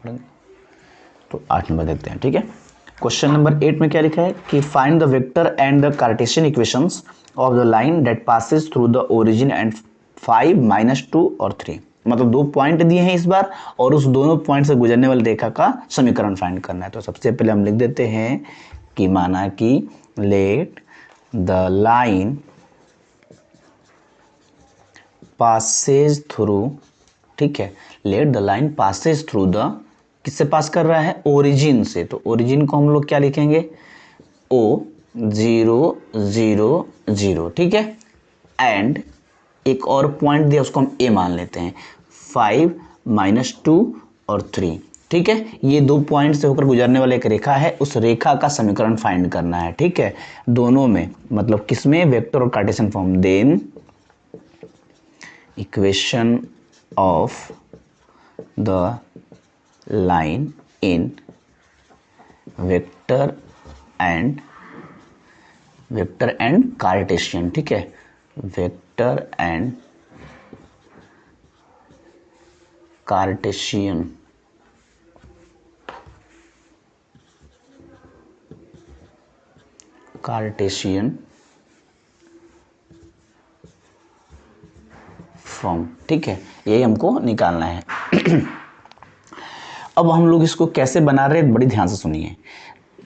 पढ़ेंगे। तो 8 नंबर देखते हैं, ठीक है। क्वेश्चन नंबर 8 में क्या लिखा है कि find the vector and the Cartesian equations of the line that passes through the origin and 5, -2 और 3। मतलब 2 पॉइंट दिए हैं इस बार और उस दोनों पॉइंट से गुजरने वाली रेखा का समीकरण फाइंड करना है। तो सबसे पहले हम लिख देते हैं कि माना कि let the line Passage through, ठीक है, let the line Passage through the, किससे पास कर रहा है, ओरिजिन से। तो ओरिजिन को हम लोग क्या लिखेंगे, O 0 0 0, ठीक है। एंड एक और पॉइंट दिया उसको हम A मान लेते हैं, 5 -2 और 3, ठीक है। ये 2 पॉइंट से होकर गुजरने वाली एक रेखा है, उस रेखा का समीकरण फाइंड करना है, ठीक है। दोनों में मतलब किसमें, वेक्टर और Cartesian form. Then equation of the line in vector and Cartesian, ठीक है, वेक्टर एंड कार्टेशियन फॉर्म, ठीक है, यही हमको निकालना है। अब हम लोग इसको कैसे बना रहे हैं, बड़ी ध्यान से सुनिए।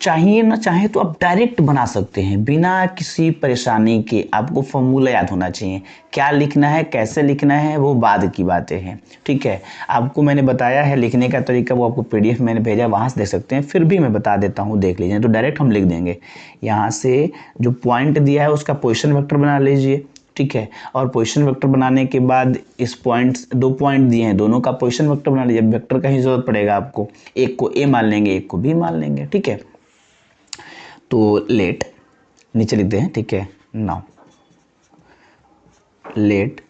चाहिए ना चाहे तो आप डायरेक्ट बना सकते हैं बिना किसी परेशानी के। आपको फॉर्मूला याद होना चाहिए, क्या लिखना है कैसे लिखना है वो बाद की बातें हैं, ठीक है। आपको मैंने बताया है लिखने का तरीका, वो आपको PDF मैंने भेजा, वहाँ से देख सकते हैं। फिर भी मैं बता देता हूँ, देख लीजिए। तो डायरेक्ट हम लिख देंगे, यहाँ से जो पॉइंट दिया है उसका पोजिशन वेक्टर बना लीजिए, ठीक है। और पोजीशन वेक्टर बनाने के बाद इस पॉइंट्स, 2 पॉइंट दिए हैं, दोनों का पोजीशन वेक्टर बना लीजिए। वेक्टर का ही जरूरत पड़ेगा आपको, एक को A मान लेंगे, एक को B मान लेंगे, ठीक है। तो लेट नीचे लिखते हैं, ठीक है। Now let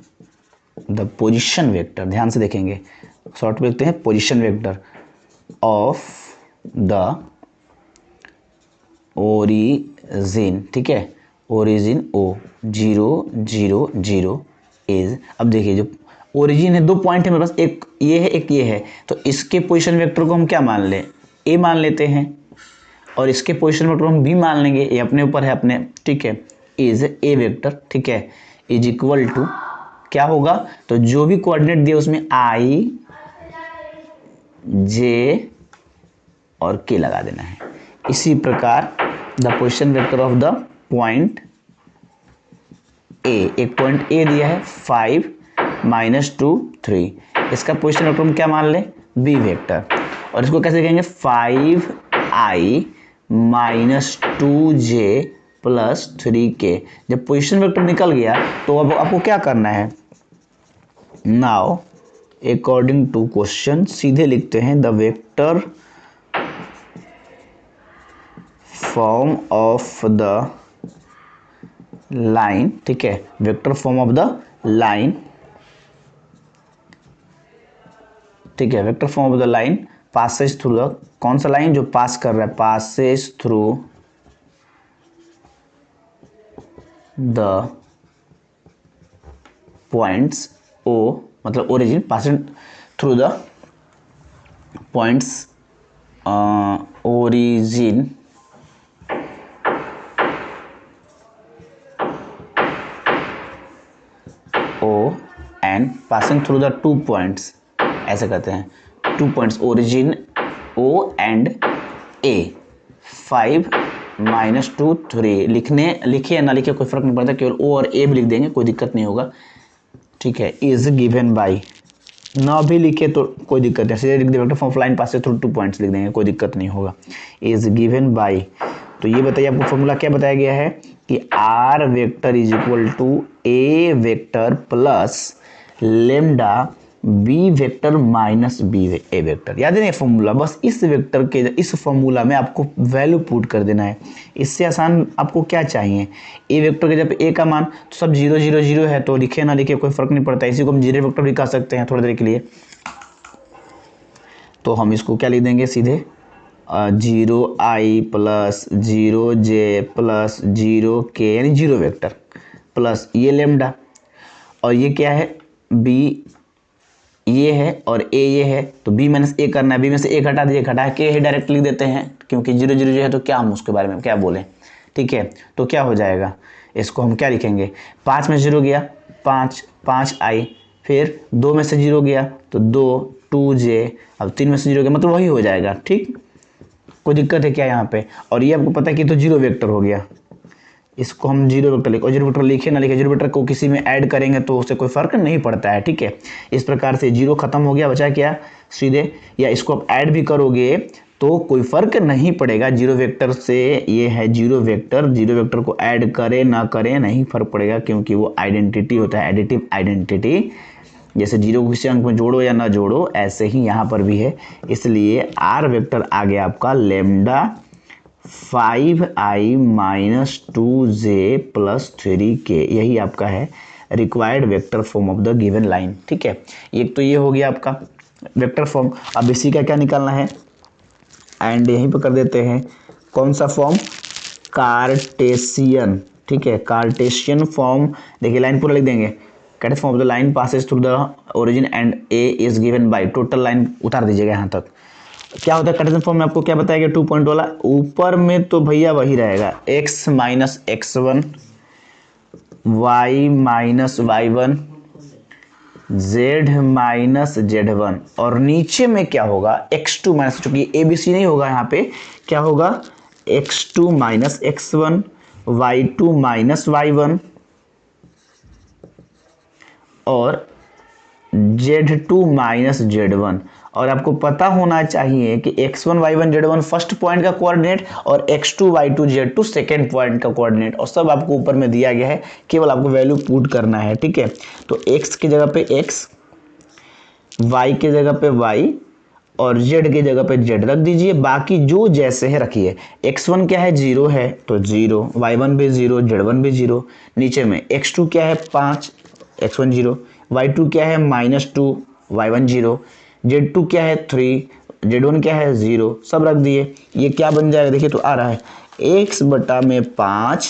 the position vector, ध्यान से देखेंगे, शॉर्ट में लिखते हैं position vector of the origin, ठीक है, ओरिजिन O 0 0 0 इज। अब देखिए जो ओरिजिन है, 2 पॉइंट है मेरे पास, एक ये है एक ये है, तो इसके पोजीशन वेक्टर को हम क्या मान लें, A मान लेते हैं, और इसके पोजीशन वेक्टर हम B मान लेंगे, ये अपने ऊपर है अपने, ठीक है। इज A वेक्टर, ठीक है, इज इक्वल टू क्या होगा, तो जो भी कोऑर्डिनेट दिए उसमें I J और K लगा देना है। इसी प्रकार the position vector of the point A, एक पॉइंट A दिया है 5 -2 3, इसका पोजीशन वेक्टर हम क्या मान लें, B वेक्टर। और इसको कैसे कहेंगे, 5I -2J + 3K। जब पोजीशन वेक्टर निकल गया तो अब आपको क्या करना है, नाउ अकॉर्डिंग टू क्वेश्चन सीधे लिखते हैं the vector form of the line, ठीक है, vector form of the line, ठीक है, vector form of the line Passage through the, कौन सा लाइन जो पास कर रहा है, Passage through the points O, मतलब origin Passage through the points origin O and passing through the 2 points, ऐसे करते हैं, 2 points origin O and A, 5 -2 3। लिखे या ना लिखे कोई फर्क नहीं पड़ता, केवल O और A भी लिख देंगे, कोई दिक्कत नहीं होगा, ठीक है। इज गिवन बाई, ना भी लिखे तो कोई दिक्कत नहीं, सीधे लिख दे, vector form line pass through 2 points लिख देंगे, कोई दिक्कत नहीं होगा। इज गिवन बाई, तो ये बताइए आपको फॉर्मूला क्या बताया गया है कि R vector is equal to A vector plus lambda B vector minus B A vector. याद है ना फॉर्मूला, बस इस वेक्टर के इस फॉर्मूला में आपको वैल्यू पुट कर देना है। इससे आसान आपको क्या चाहिए, A वेक्टर के जब A का मान तो सब 0 0 0 है, तो लिखे ना लिखे कोई फर्क नहीं पड़ता, इसी को हम 0 वेक्टर भी कह सकते हैं थोड़ी देर के लिए। तो हम इसको क्या लिख देंगे सीधे, 0I + 0J + 0K, यानी 0 वेक्टर प्लस ये लेमडा, और ये क्या है B, ये है और ए ये है, तो बी माइनस ए करना है, बी में से ए घटा दीजिए, घटा के ही डायरेक्ट लिख देते हैं क्योंकि 0 0 जो है तो क्या हम उसके बारे में क्या बोलें, ठीक है। तो क्या हो जाएगा, इसको हम क्या लिखेंगे, 5 में 0 गया 5 5 आई, फिर 2 में से 0 गया तो 2 2j, अब 3 में से 0 गया मतलब वही हो जाएगा, ठीक। कोई दिक्कत है क्या यहाँ पे, और ये आपको पता है कि तो 0 वेक्टर हो गया, इसको हम 0 वेक्टर लिखे, और 0 वेक्टर लिखे ना लिखे 0 वेक्टर को किसी में ऐड करेंगे तो उससे कोई फर्क नहीं पड़ता है, ठीक है। इस प्रकार से 0 खत्म हो गया, बचा क्या सीधे, या इसको आप ऐड भी करोगे तो कोई फर्क नहीं पड़ेगा, 0 वेक्टर से ये है 0 वेक्टर, 0 वेक्टर को ऐड करें ना करें नहीं फर्क पड़ेगा क्योंकि वो आइडेंटिटी होता है, एडिटिव आइडेंटिटी। जैसे 0 को किसी अंक में जोड़ो या ना जोड़ो ऐसे ही यहाँ पर भी है, इसलिए आर वेक्टर आ गया आपका lambda 5i minus 2j plus 3k, यही आपका है required vector form of the given line, ठीक है। एक तो ये हो गया आपका वेक्टर फॉर्म। अब इसी का क्या निकालना है, एंड यहीं पर कर देते हैं कौन सा फॉर्म, कार्टेशियन, ठीक है। कार्टेशियन फॉर्म, देखिए लाइन पूरा लिख देंगे, Cartesian form of the line passes through the origin and A is given bye, total line उतार दीजिएगा यहाँ तक। क्या होता है कार्टेशियन फॉर्म में, आपको क्या बताया गया 2 पॉइंट वाला, ऊपर में तो भैया वही रहेगा x minus x1 y minus y1 z minus z1, और नीचे में क्या होगा x2 माइनस, चूंकि ABC नहीं होगा यहाँ पे, क्या होगा x2 minus x1 y2 minus y1 और z2 माइनस z1। और आपको पता होना चाहिए कि x1 y1 z1 first point का कोऑर्डिनेट और x2 y2 z2 second point का कोऑर्डिनेट, और सब आपको ऊपर में दिया गया है, केवल आपको वैल्यू पुट करना है, ठीक है। तो x की जगह पे x, y की जगह पे y और z की जगह पे z रख दीजिए, बाकी जो जैसे है रखिए। x1 क्या है 0 है तो 0, y1 भी 0, z1 भी 0, नीचे में x2 क्या है 5, x1 0, y2 क्या है -2, y1 0, z2 क्या है 3, z1 क्या है 0, सब रख दिए। ये क्या बन जाएगा देखिए, तो आ रहा है x बटा में 5,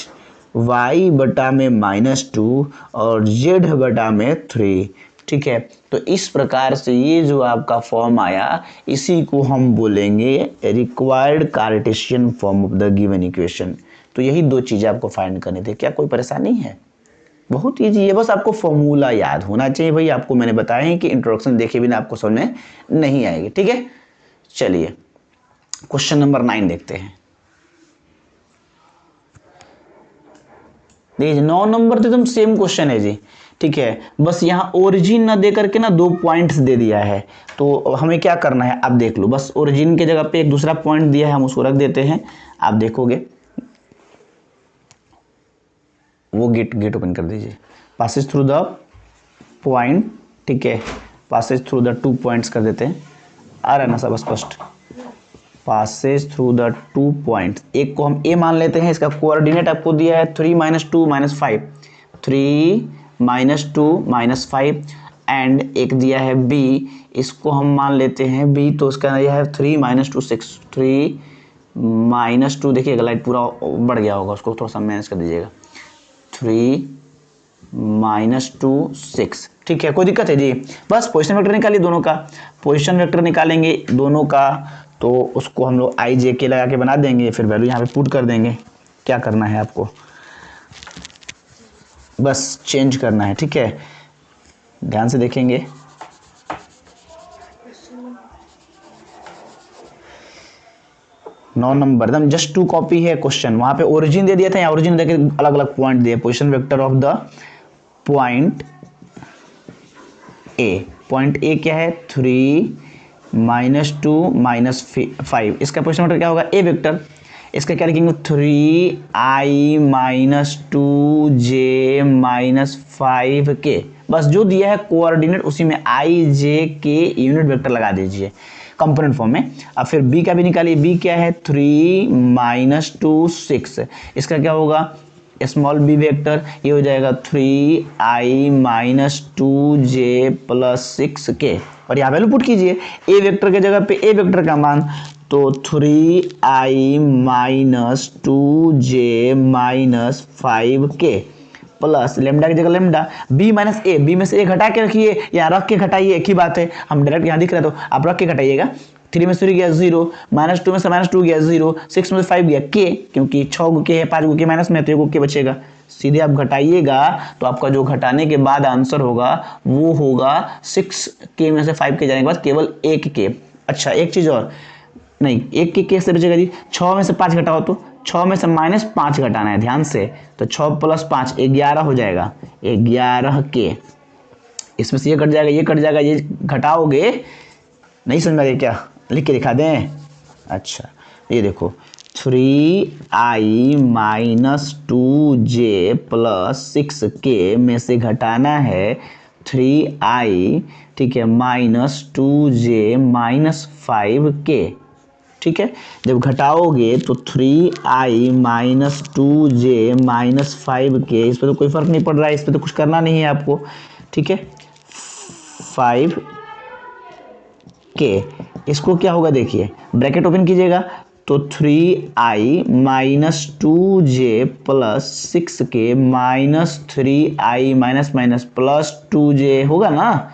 y बटा में -2 और z बटा में 3, ठीक है। तो इस प्रकार से ये जो आपका फॉर्म आया इसी को हम बोलेंगे required Cartesian form of the given equation. तो यही 2 चीज़ें आपको फाइंड करनी थी, क्या कोई परेशानी है, बहुत ईजी है, बस आपको फॉर्मूला याद होना चाहिए भाई। आपको मैंने बताया है कि इंट्रोडक्शन देखे बिना आपको समझ में नहीं आएगी, ठीक है। चलिए क्वेश्चन नंबर 9 देखते हैं। देखिए 9 नंबर तो एकदम सेम क्वेश्चन है जी, ठीक है। बस यहाँ ओरिजिन ना दे करके ना 2 पॉइंट्स दे दिया है, तो हमें क्या करना है आप देख लो। बस ओरिजिन के जगह पे एक दूसरा पॉइंट दिया है, हम उसको रख देते हैं। आप देखोगे वो गेट ओपन कर दीजिए, पासेज थ्रू द पॉइंट, ठीक है। पासेज थ्रू द 2 पॉइंट्स कर देते हैं, आ रहा है ना सब स्पष्ट। पासेज थ्रू द 2 पॉइंट्स, एक को हम ए मान लेते हैं, इसका कोऑर्डिनेट आपको दिया है 3 - 2 - 5, 3 - 2 - 5, एंड एक दिया है बी, इसको हम मान लेते हैं बी, तो उसका यह है 3 - 2 6, 3 - 2, देखिएगा लाइट पूरा बढ़ गया होगा, उसको थोड़ा सा मैनेज कर दीजिएगा, 3 - 2 6, ठीक है। कोई दिक्कत है जी, बस पोजीशन वेक्टर निकालिए दोनों का, पोजीशन वेक्टर निकालेंगे दोनों का, तो उसको हम लोग आई जे के लगा के बना देंगे, फिर वैल्यू यहाँ पे पुट कर देंगे। क्या करना है आपको, बस चेंज करना है, ठीक है। ध्यान से देखेंगे, नौ नंबर एकदम जस्ट 2 कॉपी है क्वेश्चन, वहां पे ओरिजिन दे दिया था, यहाँ ओरिजिन देके अलग अलग पॉइंट दिए, position vector of the point A. Point A क्या है 3 - 2 - 5, इसका पोजीशन वेक्टर क्या होगा ए वेक्टर, इसका क्या लिखेंगे 3i - 2j - 5k। बस जो दिया है कोऑर्डिनेट उसी में i j k unit vector लगा दीजिए कंपोनेंट फॉर्म में। अब फिर b का भी निकालिए, b क्या है 3 - 2 6, इसका क्या होगा स्मॉल b वेक्टर, ये हो जाएगा 3i - 2j + 6k, और यहाँ वैल्यू पुट कीजिए a वेक्टर के जगह पे a वेक्टर का मान, तो 3i - 2j - 5k plus lambda की जगह lambda B minus A, B में से ए घटा के रखिए, यहाँ रख के घटाइए, एक ही बात है, हम डायरेक्ट यहाँ दिख रहा है तो आप रख के घटाइएगा। 3 में से 3 गया 0, -2 में से -2 गया 0, 6 में से 5 गया के, क्योंकि 6 गो के है, 5 गो के माइनस में, तो 1 गो के बचेगा। सीधे आप घटाइएगा तो आपका जो घटाने के बाद आंसर होगा वो होगा 6 के में से 5 के जाने के बाद केवल 1 के। अच्छा एक चीज़ और, नहीं 1 के से बचेगा जी, 6 में से 5 घटाओ तो 6 में से -5 घटाना है ध्यान से, तो 6 + 5 11 हो जाएगा, 11 के। इसमें से ये कट जाएगा, ये कट जाएगा, ये घटाओगे, नहीं समझ में आ गया क्या? लिख के दिखा दें। अच्छा ये देखो 3i - 2j + 6k में से घटाना है 3i, ठीक है, -2j - 5k, ठीक है। जब घटाओगे तो 3i - 2j - 5k, इस पर तो कोई फर्क नहीं पड़ रहा है, इस पर तो कुछ करना नहीं है आपको, ठीक है। 5k, इसको क्या होगा देखिए, ब्रैकेट ओपन कीजिएगा तो 3i - 2j + 6k - 3i - 2j होगा ना,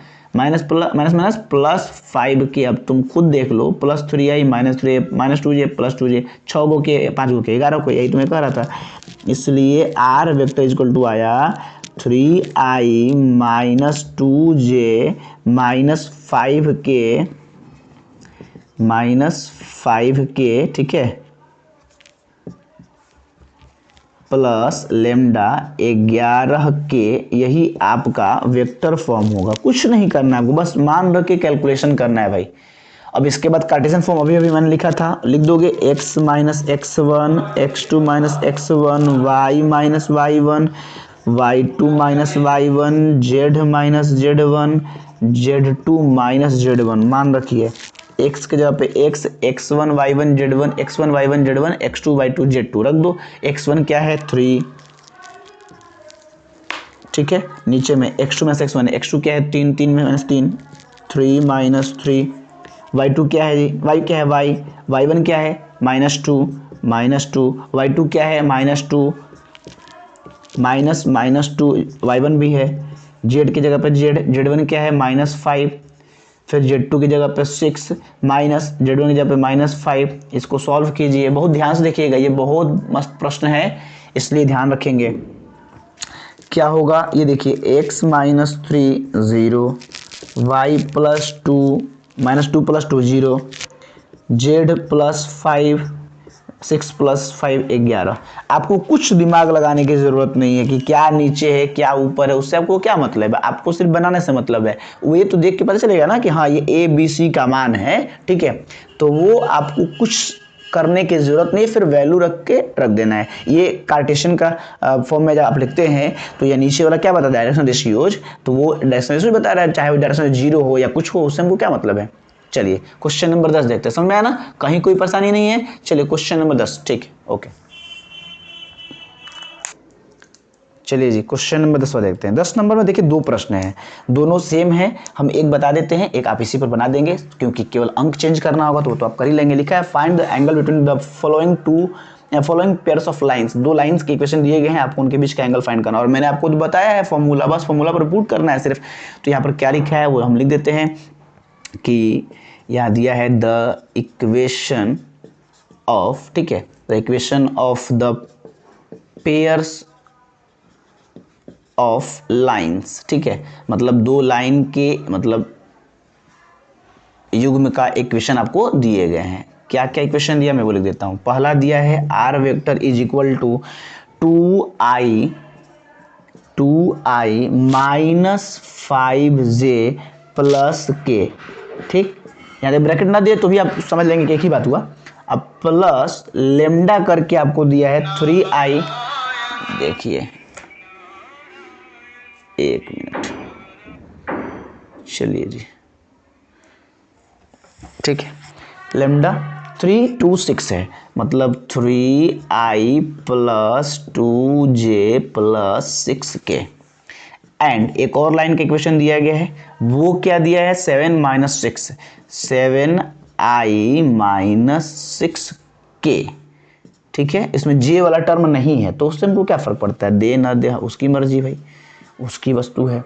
प्लस 5k, अब तुम खुद देख लो, +3i - 2j + 2j, 6 गो के 5 गो के 11 को, यही तुम्हें कह रहा था। इसलिए r वेक्टर इक्वल टू आया 3i - 2j -5k, ठीक है, प्लस लेमडा 11k, यही आपका वेक्टर फॉर्म होगा। कुछ नहीं करना है, बस मान रख के कैलकुलेशन करना है भाई। अब इसके बाद कार्टेशियन फॉर्म अभी अभी मैंने लिखा था, लिख दोगे x - x1, x2 - x1, y - y1, y2 - y1, z - z1, z2 - z1, मान रखिए x के जगह पे x, x1 y1 z1, x1 y1 z1, x2 y2 z2 रख दो। x1 क्या है 3, ठीक है, नीचे में x2 में से x1 है, x2 क्या है 3, 3 में -3, 3 - 3, y2 क्या है जी, y क्या है y, y1 क्या है -2, y2 क्या है -2, -2, y1 भी है, z की जगह पे z1 क्या है -5, फिर Z2 की जगह पे 6 माइनस Z1 की जगह पे -5, इसको सॉल्व कीजिए, बहुत ध्यान से देखिएगा, ये बहुत मस्त प्रश्न है, इसलिए ध्यान रखेंगे। क्या होगा ये देखिए, x - 3 0, y + 2 -2 + 2 0, z + 5 6 + 5 11। आपको कुछ दिमाग लगाने की जरूरत नहीं है कि क्या नीचे है क्या ऊपर है, उससे आपको क्या मतलब है, आपको सिर्फ बनाने से मतलब है। वो ये तो देख के पता चलेगा ना कि हाँ ये ABC का मान है, ठीक है, तो वो आपको कुछ करने की जरूरत नहीं, फिर वैल्यू रख के रख देना है। ये कार्टेशियन का फॉर्म में जब आप लिखते हैं तो ये नीचे वाला क्या बता, डायरेक्शन रेशियोज, तो वो डायरेक्शन रेशियोज बता रहा है, चाहे वो डायरेक्शन 0 हो या कुछ हो, उससे हमको क्या मतलब है। चलिए क्वेश्चन नंबर 10 देखते हैं, समझ में आया ना, कहीं कोई परेशानी नहीं है। चलिए क्वेश्चन नंबर 10, ठीक है, ओके। चलिए जी क्वेश्चन नंबर 10 देखते हैं। 10 नंबर में देखिए 2 प्रश्न हैं, दोनों सेम है, हम एक बता देते हैं, एक आप इसी पर बना देंगे, क्योंकि केवल अंक चेंज करना होगा तो आप कर ही लेंगे। लिखा है find the angle between the following pairs of lines, 2 lines के इक्वेशन दिए गए हैं, आपको उनके बीच का एंगल फाइंड करना, और मैंने आपको बताया है फॉर्मूला, बस फॉर्मूला पर पुट करना है सिर्फ। तो यहाँ पर क्या लिखा है वो हम लिख देते हैं कि यहाँ दिया है द इक्वेशन ऑफ, ठीक है, the equation of the pairs of lines, ठीक है, मतलब 2 लाइन के मतलब युग्म का इक्वेशन आपको दिए गए हैं। क्या क्या इक्वेशन दिया मैं वो लिख देता हूं। पहला दिया है r vector is equal to 2i -5j + k, ठीक, यहाँ ब्रैकेट ना दिए तो भी आप समझ लेंगे कि एक ही बात हुआ। अब प्लस लेमडा करके आपको दिया है 3i, देखिए 1 मिनट, चलिए जी, ठीक है, लेमडा 326 है, मतलब 3i + 2j + 6k, एंड एक और लाइन का इक्वेशन दिया गया है, वो क्या दिया है 7 - 6, 7i - 6k, ठीक है, इसमें जे वाला टर्म नहीं है तो उससे हमको क्या फ़र्क पड़ता है, दे ना दे उसकी मर्जी भाई, उसकी वस्तु है।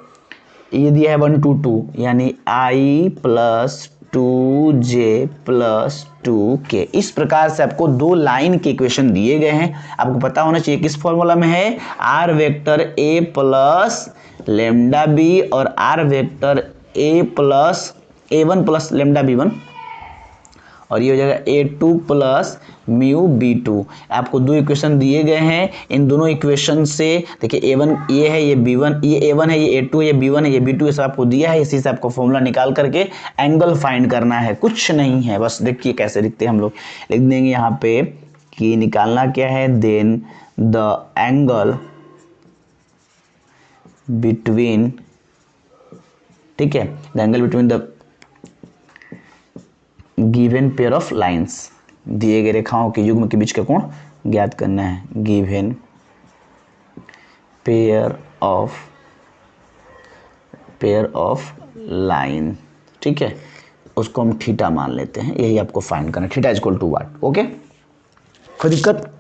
ये दिया है 1 2 2 यानी i plus 2j plus 2k। इस प्रकार से आपको 2 लाइन के इक्वेशन दिए गए हैं। आपको पता होना चाहिए किस फॉर्मूला में है, r vector a plus lambda B और r vector a plus a1 plus lambda b1 और ये हो जाएगा a2 प्लस म्यू b2। आपको 2 इक्वेशन दिए गए हैं। इन दोनों इक्वेशन से देखिए a1 ये है, ये b1, ये a1 है, ये a2 है, ये b1 है, ये b2 ये सब आपको दिया है। इसी से आपको फॉर्मूला निकाल करके एंगल फाइंड करना है, कुछ नहीं है। बस देखिए कैसे लिखते हैं हम लोग, लिख देंगे यहाँ पे कि निकालना क्या है, देन द एंगल बिटवीन, ठीक है, the angle between the given pair of lines, दिए गए रेखाओं के युग्म के बीच का कोण ज्ञात करना है। गिवन पेयर ऑफ लाइन, ठीक है, उसको हम थीटा मान लेते हैं, यही आपको फाइंड करना है। Theta equal to what, okay, कोई दिक्कत?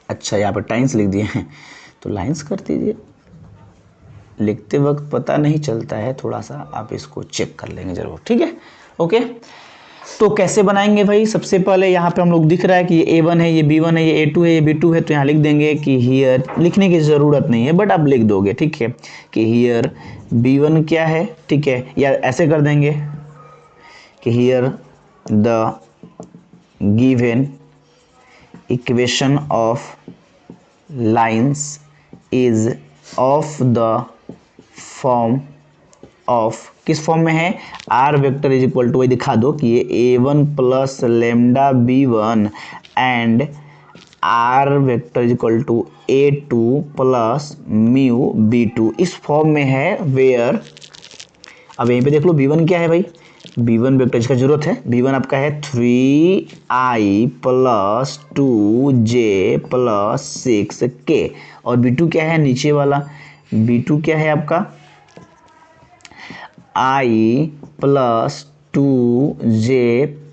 अच्छा यहाँ पर टाइम्स लिख दिए हैं तो लाइंस कर दीजिए, लिखते वक्त पता नहीं चलता है, थोड़ा सा आप इसको चेक कर लेंगे जरूर, ठीक है, ओके। तो कैसे बनाएंगे भाई, सबसे पहले यहाँ पे हम लोग दिख रहा है कि ये a1 है, ये b1 है, ये a2 है, ये b2 है, तो यहाँ लिख देंगे कि हियर, लिखने की ज़रूरत नहीं है बट आप लिख दोगे, ठीक है, कि हियर b1 क्या है, ठीक है, या ऐसे कर देंगे कि here the given equation of lines is of the form of, किस फॉर्म में है, R vector is equal to, वही दिखा दो कि ये a1 plus lambda b1 and R vector is equal to a2 plus mu b2 इस form में है। वेयर, अब यहीं पे देख लो b1 क्या है भाई, b1 वेक्टर जिसका जरूरत है, b1 आपका है 3i plus 2j plus 6k और b2 क्या है नीचे वाला, b2 क्या है आपका i plus 2j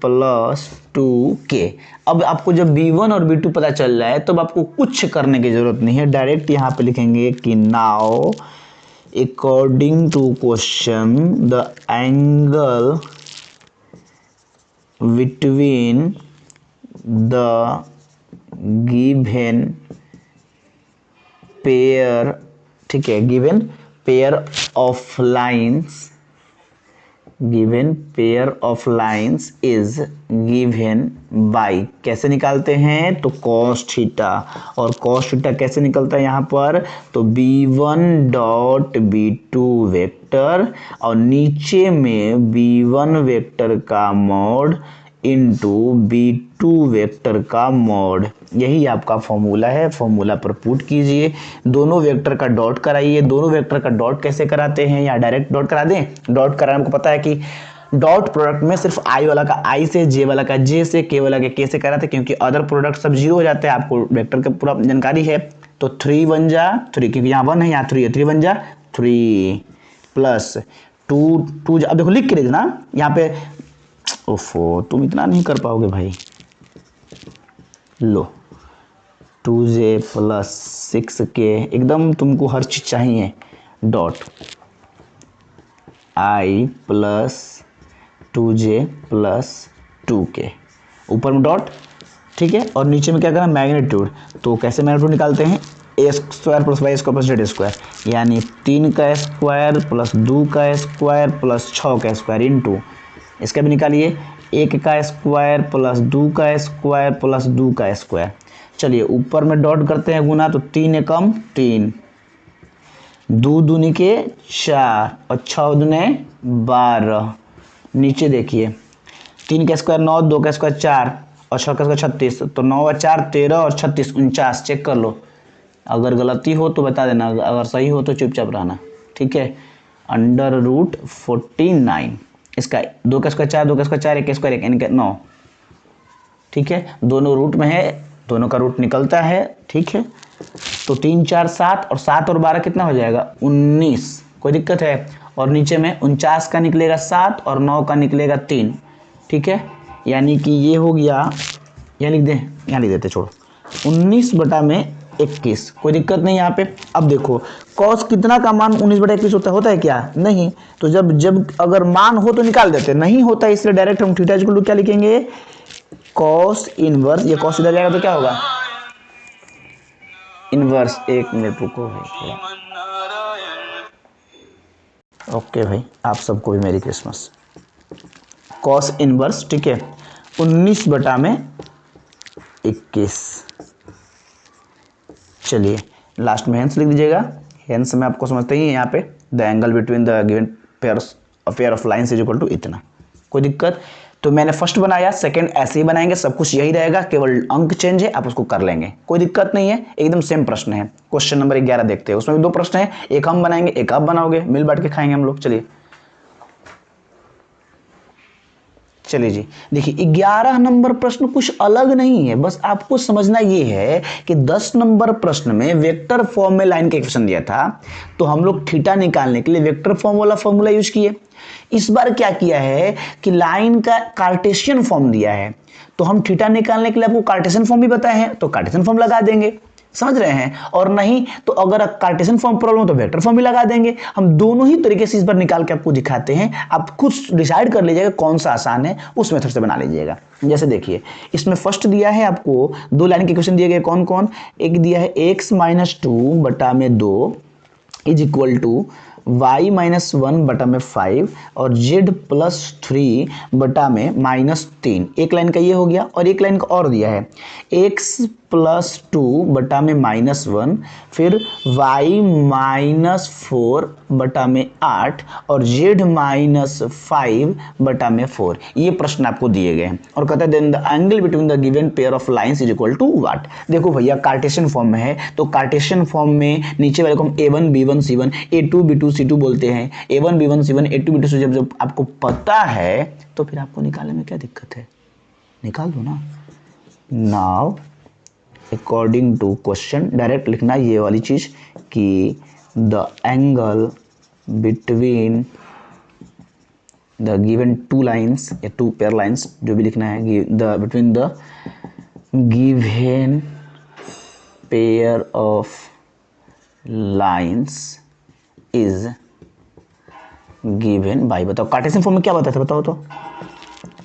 plus 2k। अब आपको जब b1 और b2 पता चल रहा है तब आपको कुछ करने की जरूरत नहीं है, डायरेक्ट यहाँ पे लिखेंगे कि now according to question the angle between the given pair, ठीक है, given pair of lines, given pair of lines is given by, कैसे निकालते हैं, तो cos थीटा, और cos थीटा कैसे निकलता है यहाँ पर, तो b1 डॉट b2 वेक्टर और नीचे में b1 वेक्टर का मोड इंटू b2 वेक्टर का मोड, यही आपका फॉर्मूला है। फॉर्मूला पर पुट कीजिए, दोनों वेक्टर का डॉट कराइए। दोनों वेक्टर का डॉट कैसे कराते हैं, या डायरेक्ट डॉट करा दें, डॉट कराने को पता है कि डॉट प्रोडक्ट में सिर्फ i वाला का i से, j वाला का j से, k वाला के k से कराते, क्योंकि अदर प्रोडक्ट सब जीरो हो जाते हैं, आपको वेक्टर का पूरा जानकारी है। तो 3 1 जा 3, क्योंकि यहाँ 1 है यहाँ 3 है, 3 1 जा 3 प्लस 2 अब देखो लिख के देना यहाँ पे, ओफो तुम इतना नहीं कर पाओगे भाई, लो 2j प्लस 6k, एकदम तुमको हर चीज चाहिए, dot i plus 2j plus 2k, ऊपर में डॉट, ठीक है, और नीचे में क्या करना, मैग्नीट्यूड। तो कैसे मैग्नीट्यूड निकालते हैं, a square plus Y square plus Z square, यानी 3 का स्क्वायर प्लस 2 का स्क्वायर प्लस 6 का स्क्वायर इंटू, इसका भी निकालिए 1 का स्क्वायर प्लस 2 का स्क्वायर प्लस 2 का स्क्वायर। चलिए ऊपर में डॉट करते हैं गुना, तो 3 एकम 3, 2 दूनी के 4 और 6 दूने 12, नीचे देखिए 3 का स्क्वायर 9, 2 का स्क्वायर 4 और 6 का स्क्वायर 36, तो 9 और 4 13 और 36 49, चेक कर लो, अगर गलती हो तो बता देना, अगर सही हो तो चुपचाप रहना, ठीक है। अंडर रूट 49, इसका 2 का स्क्वायर 4, 2 का स्क्वायर 4, 1 का स्क्वायर 1 यानी कि 9, ठीक है, दोनों रूट में है, दोनों का रूट निकलता है, ठीक है। तो 3 4 7 और 7 और 12 कितना हो जाएगा, 19, कोई दिक्कत है, और नीचे में 49 का निकलेगा 7 और 9 का निकलेगा 3, ठीक है, यानी कि ये हो गया, यहाँ लिख दें, यहाँ लिख देते, छोड़ो, 19/21, कोई दिक्कत नहीं यहाँ पे। अब देखो कॉस कितना का मान 19/21 होता है क्या? नहीं। तो जब अगर मान हो तो निकाल देते, नहीं होता इसलिए डायरेक्ट हम थीटा इक्वल टू क्या लिखेंगे? कॉस इनवर्स, ये कॉस इधर जाएगा तो क्या होगा? इनवर्स। 1 मिनट रुको भाई। ओके भाई, आप सबको भी मेरी क्रिसमस। कॉस इनवर्स, ठीक है, 19/21। चलिए लास्ट में हेंस लिख दीजिएगा। हेंस में आपको समझते ही यहाँ पे the angle between the given pair of lines is equal to इतना। कोई दिक्कत? तो मैंने फर्स्ट बनाया, सेकंड ऐसे ही बनाएंगे, सब कुछ यही रहेगा, केवल अंक चेंज है, आप उसको कर लेंगे, कोई दिक्कत नहीं है। एकदम सेम प्रश्न है। क्वेश्चन नंबर 11 देखते हैं, उसमें भी 2 प्रश्न है, एक हम बनाएंगे एक आप बनाओगे, मिल बांट के खाएंगे हम लोग। चलिए जी, देखिए 11 नंबर प्रश्न कुछ अलग नहीं है, बस आपको समझना ये है कि 10 नंबर प्रश्न में वेक्टर फॉर्म में लाइन का इक्वेशन दिया था, तो हम लोग थीटा निकालने के लिए वेक्टर फॉर्म वाला फॉर्मूला यूज किए। इस बार क्या किया है कि लाइन का कार्टेशियन फॉर्म दिया है, तो हम थीटा निकालने के लिए आपको कार्टेशियन फॉर्म भी बताए हैं, तो कार्टेशियन फॉर्म लगा देंगे, समझ रहे हैं? और नहीं तो अगर कार्टेशियन फॉर्म प्रॉब्लम हो तो वेक्टर फॉर्म भी लगा देंगे। हम दोनों ही तरीके से इस बार निकाल के आपको दिखाते हैं, आप खुद डिसाइड कर लीजिएगा कौन सा आसान है, उस मेथड से बना लीजिएगा। जैसे देखिए इसमें फर्स्ट दिया है आपको 2 लाइन के क्वेश्चन दिए गए, कौन कौन? एक दिया है x-2/2 is equal to y-1/5 और z+3 -3। एक लाइन का ये हो गया, और एक लाइन का और दिया है x+2/-1, फिर y-4/8 और z-5/4। ये प्रश्न आपको दिए गए हैं और कहते हैं then the angle between the given pair of lines is equal to what. देखो भैया कार्टेशियन फॉर्म में है, तो कार्टेशियन फॉर्म में नीचे वाले को हम a1 b1 c1 a2 b2 c2 बोलते हैं। a1 b1 c1 a2 b2 c2 जब आपको पता है तो फिर आपको निकालने में क्या दिक्कत है? निकाल दो ना। Now according to question direct लिखना ये वाली चीज कि the angle between the given 2 lines या 2 पेयर लाइन्स, जो भी लिखना है, the between the given pair of lines is given by. बताओ कार्टेशियन फॉर्म में क्या बताया था, बताओ तो।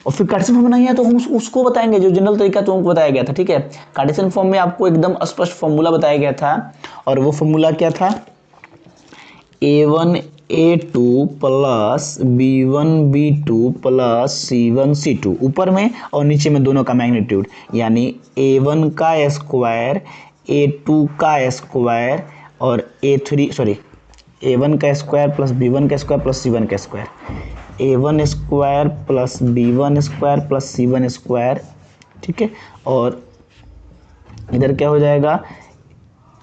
और फिर कार्टेशियन फॉर्म में नहीं है तो हम उसको बताएंगे जो जनरल तरीका तुमको बताया गया था, ठीक है। कार्टेशियन फॉर्म में आपको एकदम स्पष्ट फॉर्मूला बताया गया था, और वो फॉर्मूला क्या था? a1 a2 plus b1 b2 plus c1 c2 ऊपर में, और नीचे में दोनों का मैग्नीट्यूड, यानी a1 का स्क्वायर a2 का स्क्वायर और a1 का स्क्वायर प्लस b1 का स्क्वायर प्लस c1 का square, a1 square plus b1 square plus c1 square, ठीक है। और इधर क्या हो जाएगा?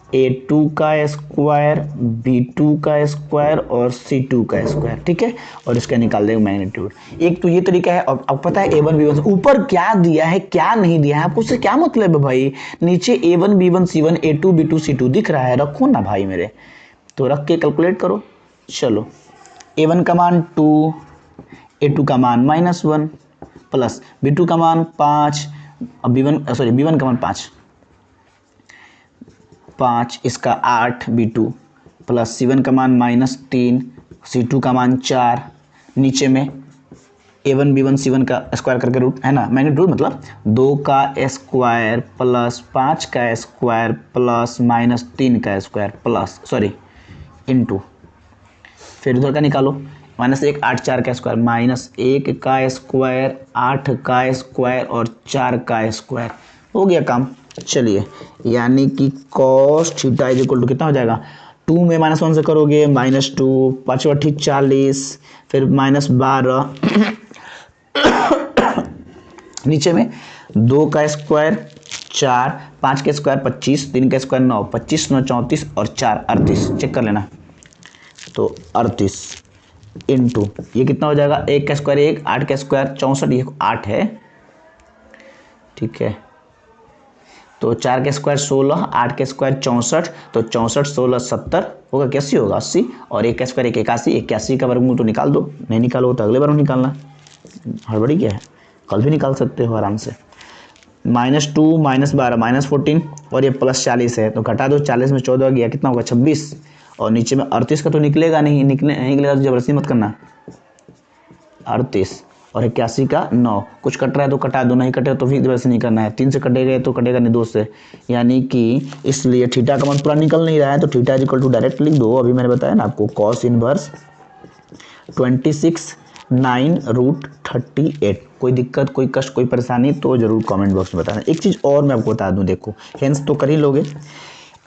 a2 का स्क्वायर b2 का स्क्वायर और c2 का स्क्वायर, ठीक है। और इसका निकाल देंगे मैग्नीट्यूड। एक तो ये तरीका है। और अब पता है a1 b1 ऊपर क्या दिया है क्या नहीं दिया है, आपको उससे क्या मतलब है भाई? नीचे a1 b1 c1 a2 b2 c2 दिख रहा है, रखो ना भाई मेरे, तो रख के कैलकुलेट करो। चलो a1 का मान 2, a2 का मान -1 प्लस b2 का मान 5, b1 का मान 5, इसका 8 b2 प्लस c1 का मान -3, c2 का मान 4, नीचे में a1 b1 c1 का स्क्वायर करके रूट है ना, मैग्नीट्यूड मतलब 2 का स्क्वायर प्लस 5 का स्क्वायर प्लस -3 का स्क्वायर प्लस इनटू, फिर उधर का निकालो, -1 8 4 का स्क्वायर -1 का स्क्वायर 8 का स्क्वायर और 4 का स्क्वायर। हो गया काम। चलिए यानी कि cos theta is equal to कितना हो जाएगा? 2 में -1 से करोगे -2, 5 ठीक 40, फिर -12 नीचे में 2 का स्क्वायर 4, 5 का स्क्वायर 25, 3 का स्क्वायर 9, 25 9 34 और 4 38, चेक कर लेना। तो 38 इंटू ये कितना हो जाएगा? 1 का स्क्वायर 1, 8 का स्क्वायर 64, ये 8 है, ठीक है। तो 4 का स्क्वायर 16, 8 का स्क्वायर 64, तो 64 16 70 होगा, 81 होगा 80, और 1 का स्क्वायर 81, 81 का वर्गमूल तो निकाल दो, नहीं निकालो तो अगले बार में निकालना, हड़बड़ी क्या है, कल भी निकाल सकते हो आराम से। -2 -12 -14 और ये +40 है, तो घटा दो, 40 में 14 गया, कितना होगा 26, और नीचे में 38 का तो निकलेगा नहीं, निकलेगा तो जबरदस्ती मत करना। 38 और 81 का 9, कुछ कट रहा है तो कटा दो, नहीं कटे तो भी जबरदस्ती नहीं करना है। 3 से कटेगा तो कटेगा नहीं 2 से, यानी कि इसलिए थीटा का मान पूरा निकल नहीं रहा है, तो थीटा इक्वल टू डायरेक्ट लिख दो। अभी मैंने बताया ना आपको cos इनवर्स 26 9√38। कोई दिक्कत, कोई कष्ट, कोई परेशानी तो जरूर कमेंट बॉक्स में बताना। एक चीज़ और मैं आपको बता दूं, देखो हेंस तो कर ही लोगे।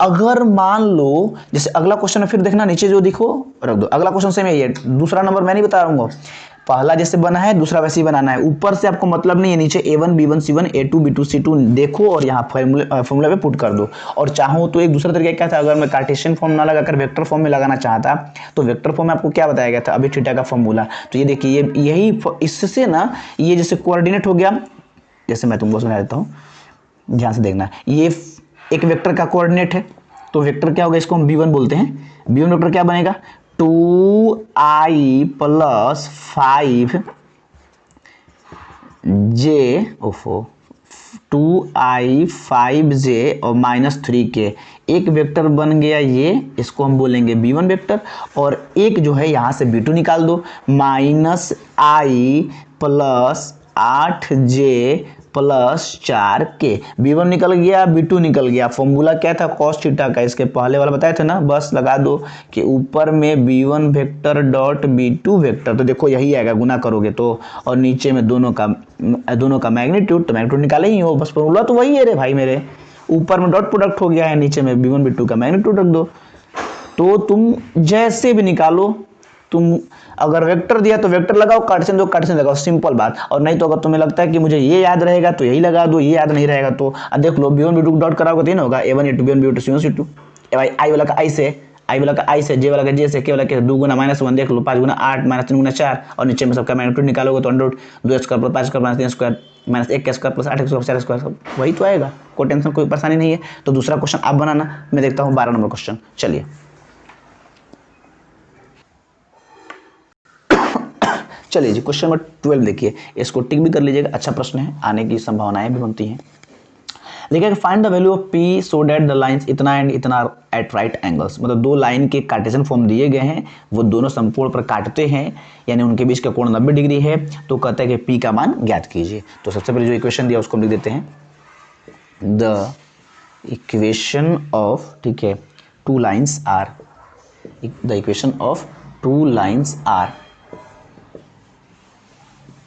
अगर मान लो जैसे अगला क्वेश्चन है, फिर देखना नीचे जो दिखो रख दो। अगला क्वेश्चन सेम यही है, दूसरा नंबर मैं नहीं बता रहा हूँ, पहला जैसे बना है दूसरा वैसे ही बनाना है। ऊपर से आपको मतलब नहीं है, नीचे A1 B1 C1 A2 B2 C2 देखो और यहाँ फॉर्मूला पे पुट कर दो। और चाहो तो एक दूसरा तरीका क्या था, अगर मैं कार्टेशियन फॉर्म ना लगाकर वेक्टर फॉर्म में लगाना चाहता तो वेक्टर फॉर्म में आपको क्या बताया गया था, अभी थीटा का फॉर्मूला। तो ये देखिए, यही इससे ना ये जैसे कोऑर्डिनेट हो गया, जैसे मैं तुमको समझा देता हूँ, ध्यान से देखना। ये एक वेक्टर का कोऑर्डिनेट है, तो वेक्टर क्या होगा, इसको हम B1 बोलते हैं। B1 वेक्टर क्या बनेगा, 2i + 5j 2i 5j और -3k, एक वेक्टर बन गया ये, इसको हम बोलेंगे B1 वेक्टर। और एक जो है यहाँ से B2 निकाल दो, -i + 8j + 4k। B1 निकल गया, B2 निकल गया। फॉर्मूला क्या था, cos थीटा का, इसके पहले वाला बताया था ना, बस लगा दो कि ऊपर में B1 vector dot B2 vector, तो देखो यही आएगा गुना करोगे तो, और नीचे में दोनों का मैग्नीट्यूड, तो मैग्नीट्यूड निकाले ही हो, बस फॉर्मूला तो वही है रे भाई मेरे। ऊपर में डॉट प्रोडक्ट हो गया है, नीचे में B1 B2 का मैग्नीट्यूड रख दो। तो तुम जैसे भी निकालो, तुम अगर वेक्टर दिया तो वेक्टर लगाओ, कार्टेशियन दो कार्टेशियन लगाओ, सिंपल बात। और नहीं तो अगर तुम्हें लगता है कि मुझे ये याद रहेगा तो यही लगा दो, ये याद नहीं रहेगा तो देख लो, B1 B2 डॉट कराओगे तो ये ना होगा, A1 A2 B1 B2 C1 C2, आई वाला का आई से, आई वाला का आई से, जे वाला का जे से, के वाला के 2 गुना -1 देख लो, 5 गुना 8 -3 गुना 4, और नीचे में सबका मैग्नीट्यूड निकालोगे तो अंडर 2 स्क्वायर + 5 स्क्वायर -3 स्क्वायर -1 का स्क्वायर + 8 स्क्वायर 4 स्क्वायर, वही तो आएगा। कोई टेंशन, कोई परेशानी नहीं है। तो दूसरा क्वेश्चन आप बनाना, मैं देखता हूँ 12 नंबर क्वेश्चन। चलिए चलिए जी, क्वेश्चन नंबर 12 देखिए, इसको टिक भी कर लीजिएगा, अच्छा प्रश्न है, आने की संभावनाएं भी बनती हैं। देखिए, find the value of P so that the lines इतना एंड इतना एट राइट एंगल्स। मतलब दो लाइन के कार्टेशियन फॉर्म दिए गए हैं, वो दोनों समकोण पर काटते हैं, यानी उनके बीच का कोण 90 डिग्री है। तो कहता है कि P का मान ज्ञात कीजिए। तो सबसे पहले जो इक्वेशन दिया उसको हम लिख देते हैं, द इक्वेशन ऑफ, ठीक है, two lines are, the equation of two lines are,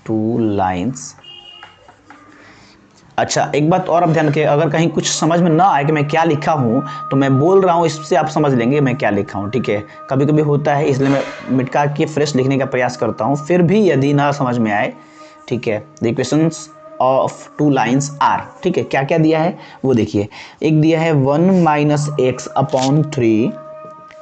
two lines. अच्छा, एक बात और आप ध्यान रखिए, अगर कहीं कुछ समझ में ना आए कि मैं क्या लिखा हूँ, तो मैं बोल रहा हूँ, इससे आप समझ लेंगे मैं क्या लिखा हूँ, ठीक है। कभी कभी होता है, इसलिए मैं मिटका के फ्रेश लिखने का प्रयास करता हूँ, फिर भी यदि ना समझ में आए, ठीक है। The equations of two lines are, ठीक है, क्या क्या दिया है वो देखिए। एक दिया है 1 - x/3,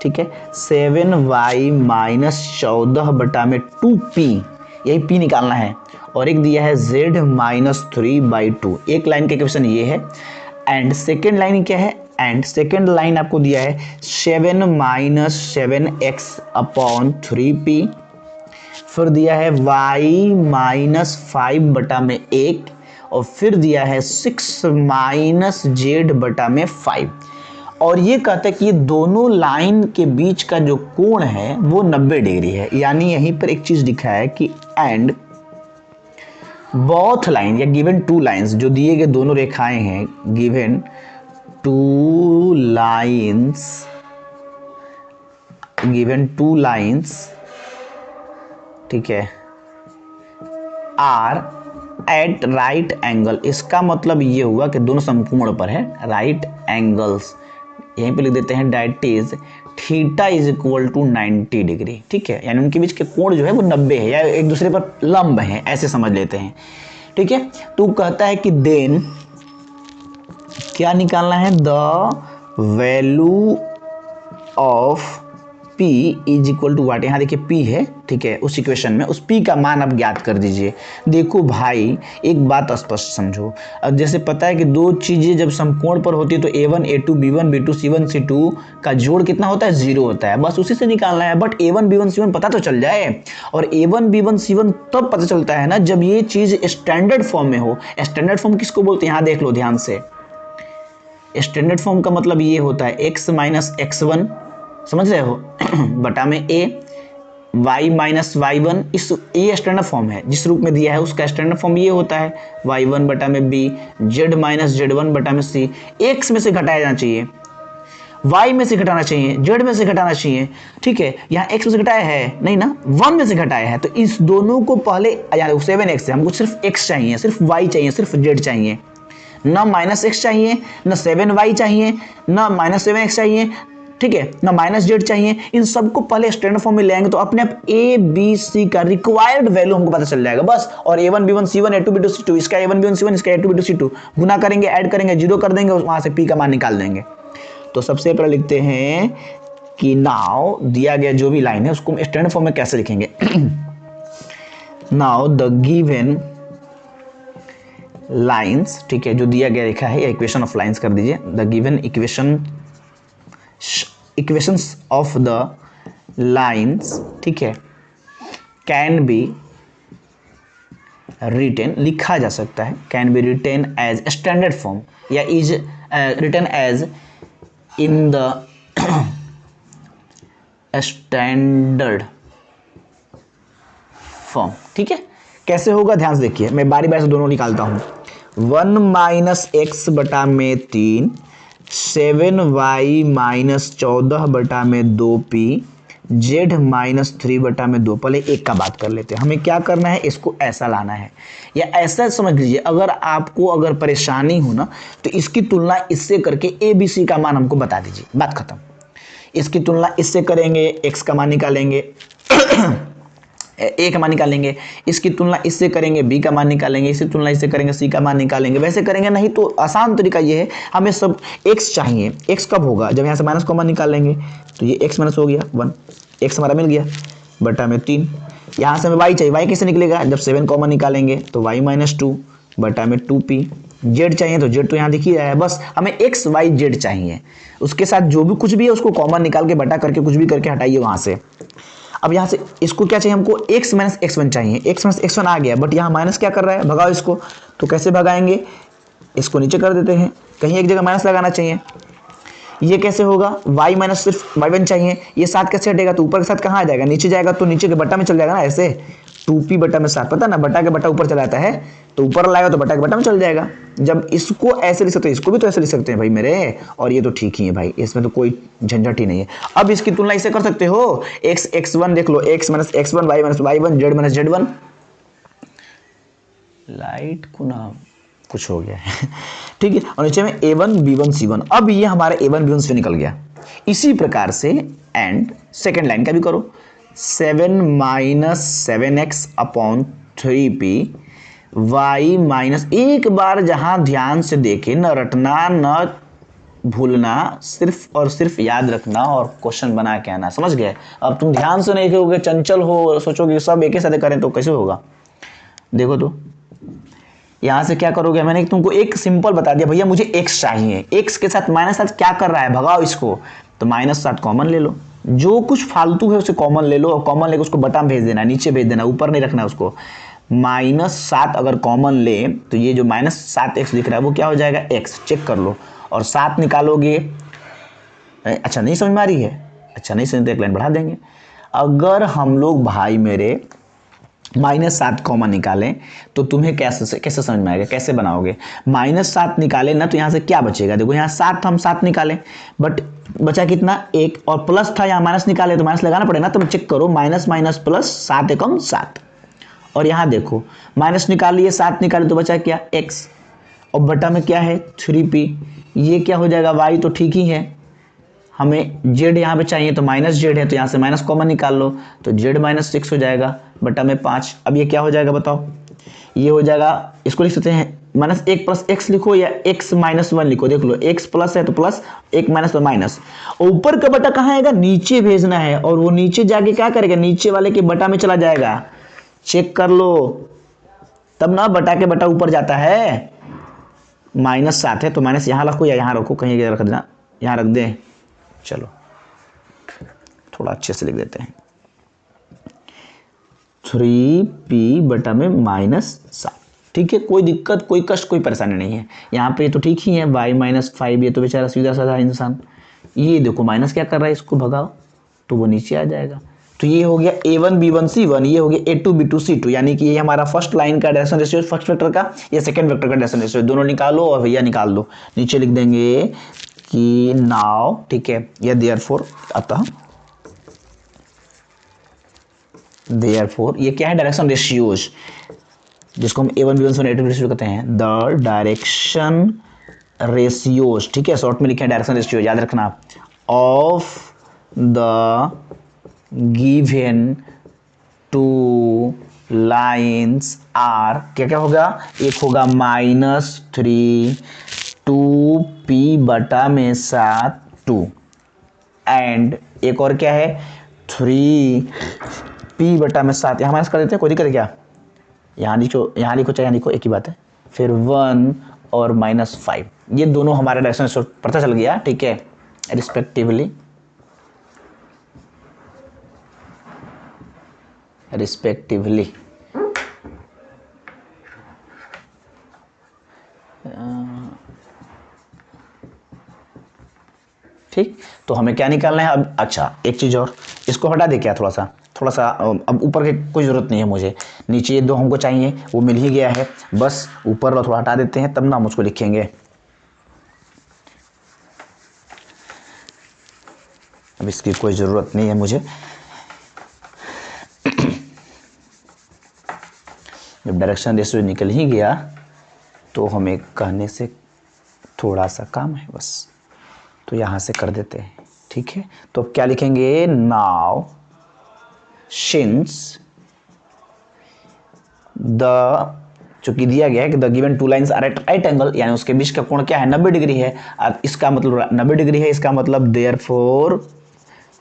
ठीक है, 7y - 14/2p, यही p निकालना है। और एक दिया है z - 3/2, एक लाइन का इक्वेशन ये है। एंड सेकेंड लाइन क्या है, एंड सेकेंड लाइन आपको दिया है 7 - 7x/3p। फिर दिया है y - 5/1, और फिर दिया है 6 - z/5। और ये कहता है कि ये दोनों लाइन के बीच का जो कोण है वो 90 डिग्री है। यानी यहीं पर एक चीज लिखा है कि एंड बोथ लाइन या गिवन टू लाइंस, जो दिए गए दोनों रेखाएं हैं, given two lines, given two lines, ठीक है, आर एट राइट एंगल। इसका मतलब ये हुआ कि दोनों समकोण पर है, राइट एंगल्स। यहीं पे लिख देते हैं that is theta is equal to 90 degree, ठीक है। यानी उनके बीच के कोण जो है वो 90 है, या एक दूसरे पर लंब है, ऐसे समझ लेते हैं, ठीक है। तो कहता है कि देन क्या निकालना है, the value of P p is equal to what, यहाँ देखिए p है, ठीक है, उस इक्वेशन में उस p का मान आप ज्ञात कर दीजिए। देखो भाई एक बात स्पष्ट समझो, अब जैसे पता है कि दो चीजें जब समकोण पर होती है तो a1 a2 b1 b2 c1 c2 का जोड़ कितना होता है, 0 होता है, बस उसी से निकालना है। बट a1 b1 c1 पता तो चल जाए, और a1 b1 c1 तब पता चलता है ना जब ये चीज स्टैंडर्ड फॉर्म में हो। स्टैंडर्ड फॉर्म किसको बोलते हैं, यहाँ देख लो ध्यान से। स्टैंडर्ड फॉर्म का मतलब ये होता है x माइनस x1, समझ रहे हो, बटा में a, y माइनस y1, इस ये स्टैंडर्ड फॉर्म है जिस रूप में दिया है उसका स्टैंडर्ड फॉर्म ये होता है y1 बटा में b, z माइनस z1 बटा में c। x में से घटाया जाना चाहिए, y में से घटाना चाहिए, z में से घटाना चाहिए, ठीक है। यहाँ x में से घटाया है नहीं ना, 1 में से घटाया है, तो इस दोनों को पहले 7x है, हमको सिर्फ x चाहिए, सिर्फ y चाहिए, सिर्फ z चाहिए, ना माइनस एक्स चाहिए, ना 7y चाहिए, ना माइनस 7x चाहिए, ठीक है, ना माइनस जेड चाहिए। इन सबको पहले स्टैंडर्ड फॉर्म में ले आएंगे तो अपने आप ए बी सी का रिक्वायर्ड वैल्यू हमको पता चल जाएगा बस। और a1 b1 c1 a2 b2 c2, इसका a1 b1 c1 इसका a2 b2 c2 गुना करेंगे, ऐड करेंगे, जीरो कर देंगे, वहां से p का मान निकाल देंगे। तो सबसे पहले लिखते हैं कि नाउ दिया गया जो भी लाइन है उसको स्टैंडर्ड फॉर्म में कैसे लिखेंगे। नाउ द गिवन लाइन्स, ठीक है, जो दिया गया लिखा है, या इक्वेशन ऑफ लाइन्स कर दीजिए, the given equations of the lines, ठीक है, कैन बी रिटेन, लिखा जा सकता है, can be written as standard form, या is written as in the standard form, ठीक है। कैसे होगा ध्यान से देखिए, मैं बारी बारी से दोनों निकालता हूं। 1 माइनस एक्स बटा में 3, 7y माइनस 14 बटा में 2p, z माइनस 3 बटा में 2। पहले एक का बात कर लेते हैं, हमें क्या करना है, इसको ऐसा लाना है, या ऐसा समझ लीजिए, अगर आपको अगर परेशानी हो ना तो इसकी तुलना इससे करके a b c का मान हमको बता दीजिए, बात खत्म। इसकी तुलना इससे करेंगे, x का मान निकालेंगे, ए का मान निकालेंगे, इसकी तुलना इससे करेंगे, बी का मान निकालेंगे, इसकी तुलना इससे करेंगे, सी का मान निकालेंगे। वैसे करेंगे नहीं तो आसान तरीका ये है, हमें सब x चाहिए। x कब होगा, जब यहाँ से माइनस कॉमन निकालेंगे, तो ये x माइनस हो गया 1, x हमारा मिल गया बटा में 3। यहाँ से हमें y चाहिए, y कैसे निकलेगा, जब 7 कॉमन निकालेंगे तो y माइनस 2 बटा में 2p। z चाहिए तो z तो यहाँ दिख ही रहा है, बस हमें x y z चाहिए, उसके साथ जो भी कुछ भी है उसको कॉमन निकाल के बटा करके कुछ भी करके हटाइए वहाँ से। अब यहाँ से इसको क्या चाहिए, हमको x माइनस x1 चाहिए, x माइनस x1 आ गया, बट यहाँ माइनस क्या कर रहा है, भगाओ इसको। तो कैसे भगाएंगे, इसको नीचे कर देते हैं, कहीं एक जगह माइनस लगाना चाहिए। ये कैसे होगा, y माइनस सिर्फ y1 चाहिए, ये 7 कैसे हटेगा, तो ऊपर के साथ कहाँ आ जाएगा, नीचे जाएगा, तो नीचे के बटा में चल जाएगा ना, ऐसे 2p बटा में 7, पता ना बटा के बटा ऊपर चला जाता है, तो ऊपर लाएगा तो बटा के बटा में चल जाएगा। जब इसको ऐसे लिख सकते हैं, इसको भी तो ऐसे लिख सकते हैं भाई मेरे, और ये तो ठीक ही है भाई, इसमें तो कोई झंझट ही नहीं है। अब इसकी तुलना इससे कर सकते हो, x x1 देख लो, x minus x1 y minus y1 z minus z1। Light को ना कुछ हो गया है, ठीक है। और नीचे में a1 b1 c1, अब ये हमारा a1 b1 c1 निकल गया। इसी प्रकार से एंड सेकेंड लाइन का भी करो, 7 minus 7x upon 3p y minus, एक बार जहां ध्यान से देखें, न रटना न भूलना, सिर्फ और सिर्फ याद रखना और क्वेश्चन बना के आना, समझ गए। अब तुम ध्यान से नहीं देखोगे, चंचल हो, सोचोगे सब एक ही साथ करें तो कैसे होगा। देखो तो यहां से क्या करोगे, मैंने तुमको एक सिंपल बता दिया, भैया मुझे x चाहिए, x के साथ माइनस 7 क्या कर रहा है, भगाओ इसको, तो माइनस 7 कॉमन ले लो, जो कुछ फालतू है उसे कॉमन ले लो, और कॉमन लेकर उसको बटा में भेज देना, नीचे भेज देना, ऊपर नहीं रखना उसको। माइनस 7 अगर कॉमन ले तो ये जो माइनस 7x दिख रहा है वो क्या हो जाएगा, x, चेक कर लो, और 7 निकालोगे। अच्छा नहीं समझ में आ रही है, अच्छा नहीं समझ तो एक लाइन बढ़ा देंगे। अगर हम लोग भाई मेरे माइनस 7 कॉमन निकालें तो तुम्हें कैसे समझ में आएगा, कैसे बनाओगे। माइनस 7 निकाले ना तो यहाँ से क्या बचेगा, देखो यहाँ 7 हम 7 निकालें, बट बचा कितना 1, और प्लस था यहाँ माइनस निकाले तो माइनस लगाना पड़ेगा ना, तो चेक करो, माइनस माइनस प्लस, 7 एकम 7, और यहाँ देखो माइनस निकाल लिए, 7 निकाले तो बचा क्या x, और बटा में क्या है 3p, ये क्या हो जाएगा y, तो ठीक ही है। हमें z यहाँ पे चाहिए तो माइनस z है, तो यहाँ से माइनस कॉमन निकाल लो, तो z माइनस 6 हो जाएगा बटा में 5। अब ये क्या हो जाएगा बताओ, ये हो जाएगा, इसको लिख सकते हैं माइनस एक प्लस एक्स लिखो या एक्स माइनस वन लिखो, देख लो एक्स प्लस है तो प्लस, एक माइनस तो माइनस। ऊपर का बटा कहाँ आएगा, नीचे भेजना है, और वो नीचे जाके क्या करेगा, नीचे वाले के बटा में चला जाएगा, चेक कर लो, तब ना बटा के बटा ऊपर जाता है। -7 है तो माइनस यहाँ रखो या यहाँ रखो, कहीं रख देना, यहाँ रख दें, चलो थोड़ा अच्छे से लिख देते हैं, 3p बटा में -7, ठीक है, कोई दिक्कत कोई कष्ट कोई परेशानी नहीं है। यहाँ पे तो ठीक ही है, y -5, ये तो बेचारा सीधा साधा इंसान, ये देखो माइनस क्या कर रहा है, इसको भगाओ तो वो नीचे आ जाएगा। तो ये हो गया a1 b1 c1, ये हो गया a2 b2 c2, यानी कि ये हमारा फर्स्ट लाइन का डायरेक्शन रेशियो, फर्स्ट वेक्टर का या सेकंड वेक्टर का डायरेक्शन रेशियो, दोनों निकालो और भैया निकाल दो। नीचे लिख देंगे कि नाउ, ठीक है, या देयरफॉर, अतः देयरफॉर ये क्या है, डायरेक्शन रेशियोज, जिसको हम a1 b1 c1 a2 ratio कहते हैं, द डायरेक्शन रेशियोज, ठीक है, शॉर्ट में लिखे हैं डायरेक्शन रेशियो, याद रखना, of the given two lines are, क्या क्या होगा, एक होगा -3 2p बटा में 7 2, एंड एक और क्या है 3p बटा में 7, यहाँ माइनस कर देते हैं, कोई दिक्कत है क्या, यहाँ लिखो चाहे यहाँ लिखो, एक ही बात है, फिर 1 और -5, ये दोनों हमारे डायरेक्शन पता चल गया, ठीक है, रिस्पेक्टिवली ठीक। तो हमें क्या निकालना है अब, अच्छा एक चीज और, इसको हटा दे क्या, थोड़ा सा अब ऊपर की कोई जरूरत नहीं है मुझे, नीचे ये दो हमको चाहिए, वो मिल ही गया है, बस ऊपर वाला थोड़ा हटा देते हैं, तब ना हम उसको लिखेंगे। अब इसकी कोई ज़रूरत नहीं है मुझे। जब डायरेक्शन रेशियो निकल ही गया तो हमें कहने से थोड़ा सा काम है बस, तो यहाँ से कर देते हैं, ठीक है। तो अब क्या लिखेंगे, नाउ सिंस द, चूंकि दिया गया है कि the given two lines are at right angle, यानी उसके बीच का कोण क्या है 90 डिग्री है, इसका मतलब 90 डिग्री है, इसका मतलब देयरफॉर,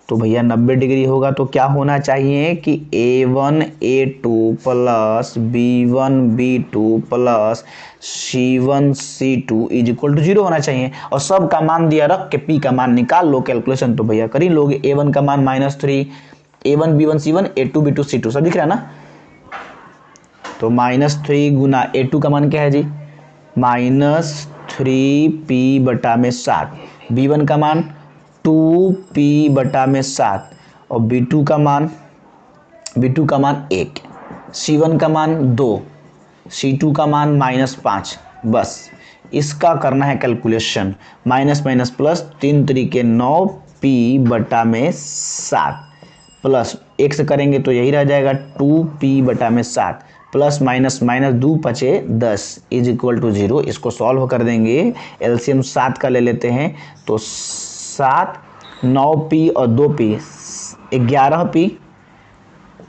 तो भैया 90 डिग्री होगा तो क्या होना चाहिए कि a1 a2 plus b1 b2 plus c1 c2 is equal to 0 होना चाहिए, और सब का मान दिया रख के p का मान निकाल लो कैलकुलेशन, तो भैया कर ही लोगे, a1 का मान -3, a1 b1 c1 a2 b2 c2 सब दिख रहा है ना, तो -3 गुना a2 का मान क्या है जी, -3p बटा में 7, b1 का मान 2p बटा में 7, और b2 का मान 1, c1 का मान 2, c2 का मान -5, बस इसका करना है कैलकुलेशन, माइनस माइनस प्लस 3 तरीके 9 p बटा में 7 प्लस 1 से करेंगे तो यही रह जाएगा 2p बटा में 7 प्लस माइनस माइनस 2 पचे 10 इज इक्वल टू 0। इसको सॉल्व कर देंगे, एलसीएम 7 का ले लेते हैं, तो 7 9p और 2p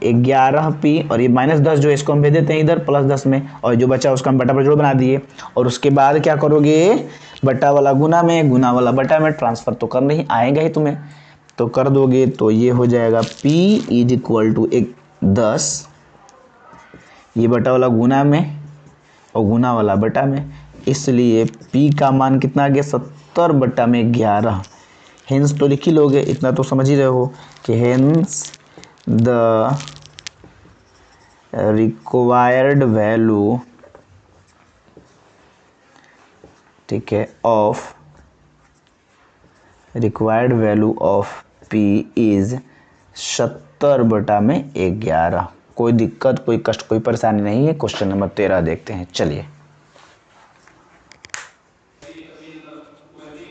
11p और ये -10 जो है इसको हम भेज देते हैं इधर +10 में, और जो बचा उसका हम बटा पर जोड़ बना दिए, और उसके बाद क्या करोगे, बटा वाला गुना में, गुना वाला बटा में, ट्रांसफर तो करना ही आएगा ही तुम्हें, तो कर दोगे तो ये हो जाएगा p इज इक्वल टू 10, ये बटा वाला गुना में और गुना वाला बटा में, इसलिए p का मान कितना आ गया 70 बटा में 11, हेंस तो लिख ही लोगे, इतना तो समझ ही रहे हो कि हेंस द रिक्वायर्ड वैल्यू, ठीक है, of required value of p is 70 बटा में 11। कोई दिक्कत कोई कष्ट कोई परेशानी नहीं है। क्वेश्चन नंबर 13 देखते हैं, चलिए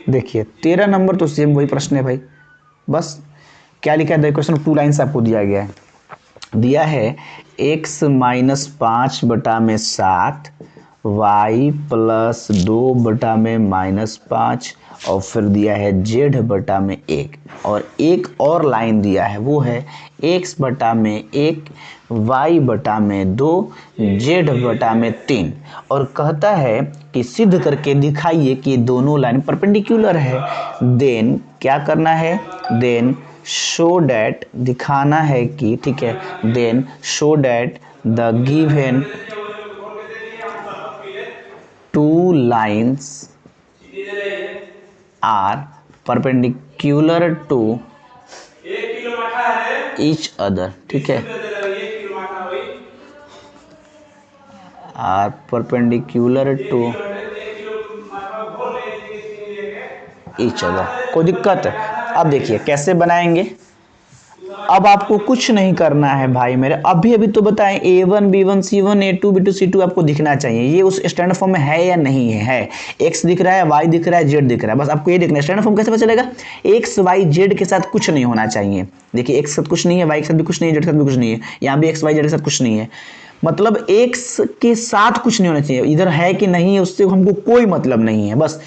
देखिए 13 नंबर तो सेम वही प्रश्न है भाई, बस क्या लिखा है, क्वेश्चन 2 लाइन्स आपको दिया गया है, दिया है x -5 बटा में 7 y प्लस 2/-5 और फिर दिया है z बटा में 1 और एक और लाइन दिया है वो है x बटा में 1 y बटा में 2 z बटा में 3 और कहता है कि सिद्ध करके दिखाइए कि दोनों लाइन परपेंडिकुलर है। देन क्या करना है, देन शो डैट, दिखाना है कि, ठीक है, then show that the given two lines are perpendicular to each other, ठीक है, are perpendicular to each other। कोई दिक्कत है? अब देखिए कैसे बनाएंगे। अब आपको कुछ नहीं करना है भाई मेरे, अभी तो बताएं a1 b1 c1 a2 b2 c2 आपको दिखना चाहिए ये उस स्टैंडर्ड फॉर्म में है या नहीं है। x दिख रहा है, y दिख रहा है, z दिख रहा है, बस आपको ये देखना है। स्टैंडर्ड फॉर्म कैसे पता चलेगा, x y z के साथ कुछ नहीं होना चाहिए। देखिए x के साथ कुछ नहीं है, y के साथ भी कुछ नहीं है, z के साथ भी कुछ नहीं है, यहाँ भी x y z के साथ कुछ नहीं है, मतलब x के साथ कुछ नहीं होना चाहिए। इधर है कि नहीं है उससे हमको कोई मतलब नहीं है। बस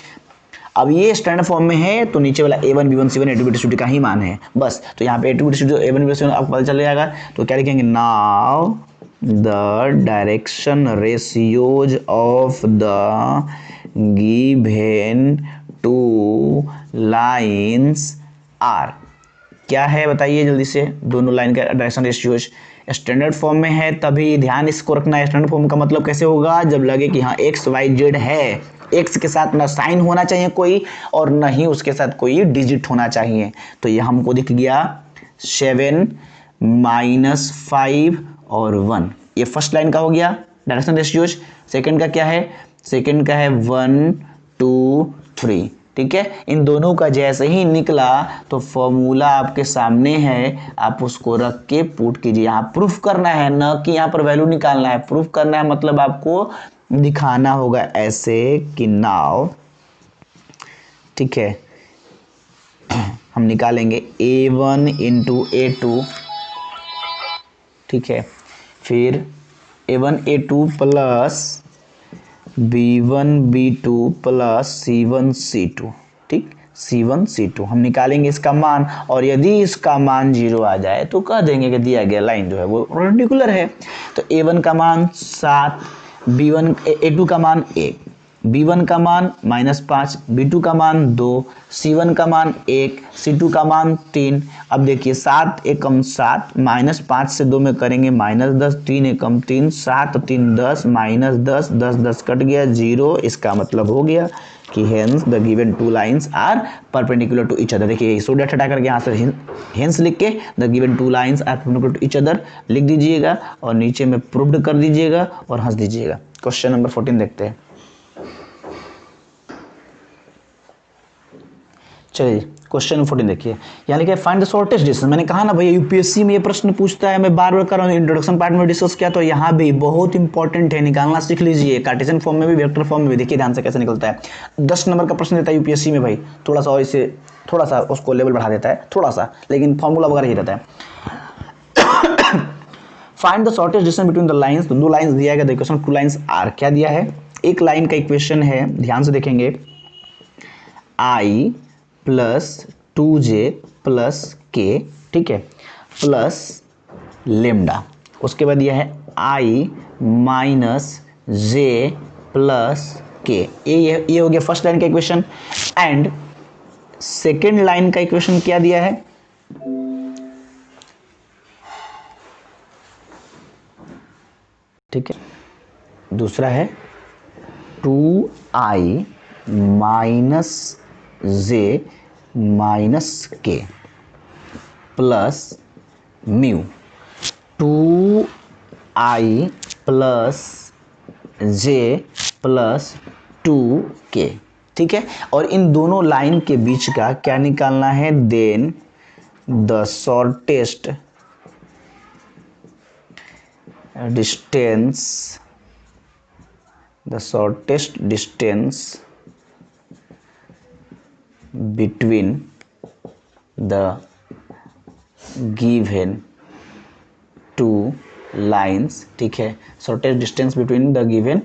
अब ये स्टैंडर्ड फॉर्म में है तो नीचे वाला a1 b1 c1 a2 b2 c2 का ही मान है बस। तो यहाँ पे a2 b2 c2 a1 b1 c1 आपको पता चल जाएगा। तो क्या लिखेंगे, now the direction ratios of the given two lines are, क्या है बताइए जल्दी से। दोनों लाइन का डायरेक्शन रेशियोज स्टैंडर्ड फॉर्म में है, तभी ध्यान इसको रखना है। स्टैंडर्ड फॉर्म का मतलब कैसे होगा, जब लगे कि हाँ एक्स वाई जेड है, एक्स के साथ ना साइन होना चाहिए कोई और ना ही उसके साथ कोई डिजिट होना चाहिए। तो ये हमको दिख गया 7 -5 और 1, ये फर्स्ट लाइन का हो गया डायरेक्शन रेशियोज। सेकंड का क्या है, सेकंड का है 1 2 3, ठीक है। इन दोनों का जैसे ही निकला तो फॉर्मूला आपके सामने है, आप उसको रख के पुट कीजिए। यहाँ प्रूफ करना है, ना कि यहाँ पर वैल्यू निकालना है। प्रूफ करना है मतलब आपको दिखाना होगा ऐसे कि नाउ, ठीक है, हम निकालेंगे a1 इंटू a2, ठीक है, फिर a1 a2 plus b1 b2 plus c1 c2, ठीक, c1 c2 हम निकालेंगे इसका मान। और यदि इसका मान 0 आ जाए तो कह देंगे कि दिया गया लाइन जो है वो परपेंडिकुलर है। तो a1 का मान 7, b1 a2 का मान 1, b1 का मान -5, b2 का मान 2, c1 का मान 1, c2 का मान 3। अब देखिए 7 एकम 7, -5 से 2 में करेंगे -10, 3 एकम 3, 7 3 10, -10, 10 10 कट गया 0। इसका मतलब हो गया कि hence the given two lines are perpendicular to each other. देखिए सो डेट हटा करके यहाँ से हेंस लिख के the given two lines are perpendicular to each other लिख दीजिएगा और नीचे में प्रूव्ड कर दीजिएगा और हंस दीजिएगा। क्वेश्चन नंबर 14 देखते हैं। चलिए क्वेश्चन 14 देखिए, यहाँ लिखा है फाइंड द शॉर्टेस्ट डिस्टेंस। मैंने कहा ना भैया यूपीएससी में ये प्रश्न पूछता है, मैं बार बार कर रहा हूँ, इंट्रोडक्शन पार्ट में डिस्कस किया, तो यहाँ भी बहुत इंपॉर्टेंट है, निकालना सीख लीजिए। कार्टेशियन फॉर्म में भी, वेक्टर फॉर्म में भी। देखिए ध्यान से कैसे निकलता है। 10 नंबर का प्रश्न देता है यूपीएससी में भाई, थोड़ा सा और इसे थोड़ा सा उसको लेवल बढ़ा देता है थोड़ा सा, लेकिन फॉर्मूला वगैरह ही रहता है। Find the shortest distance between the lines. दो लाइंस दिया गया, इक्वेशन टू लाइंस आर। क्या दिया है, एक लाइन का इक्वेशन है, ध्यान से देखेंगे, i plus 2j plus k, ठीक है, प्लस लेमडा। उसके बाद यह है i minus j plus k। ये हो गया फर्स्ट लाइन का इक्वेशन। एंड सेकेंड लाइन का इक्वेशन क्या दिया है, ठीक है, दूसरा है 2i माइनस j माइनस के plus mu. 2i plus j plus 2k, ठीक है। और इन दोनों लाइन के बीच का क्या निकालना है, then the shortest distance, the shortest distance between the given two lines, ठीक है, shortest distance between the given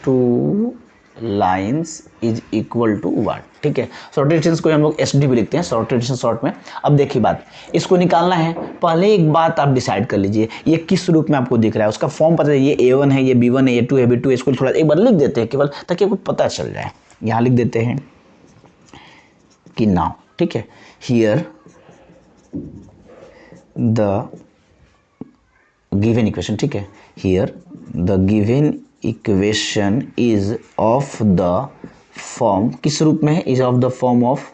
2 lines is equal to what. ठीक है, शॉर्टेड डिस्टेंस को हम लोग SD भी लिखते हैं, शॉर्टेड डिस्टेंस शॉर्ट में। अब देखिए बात, इसको निकालना है, पहले एक बात आप डिसाइड कर लीजिए, ये किस रूप में आपको दिख रहा है, उसका फॉर्म पता है, ये A1 है, ये B1 है, ये 2 है, B2 है। इसको थोड़ा एक बार लिख देते हैं केवल, ताकि आपको पता चल जाए। यहाँ लिख देते हैं कि नाउ, ठीक है, हियर द गिवन इक्वेशन, ठीक है, here the given equation is of the form, किस रूप में है, is of the form of,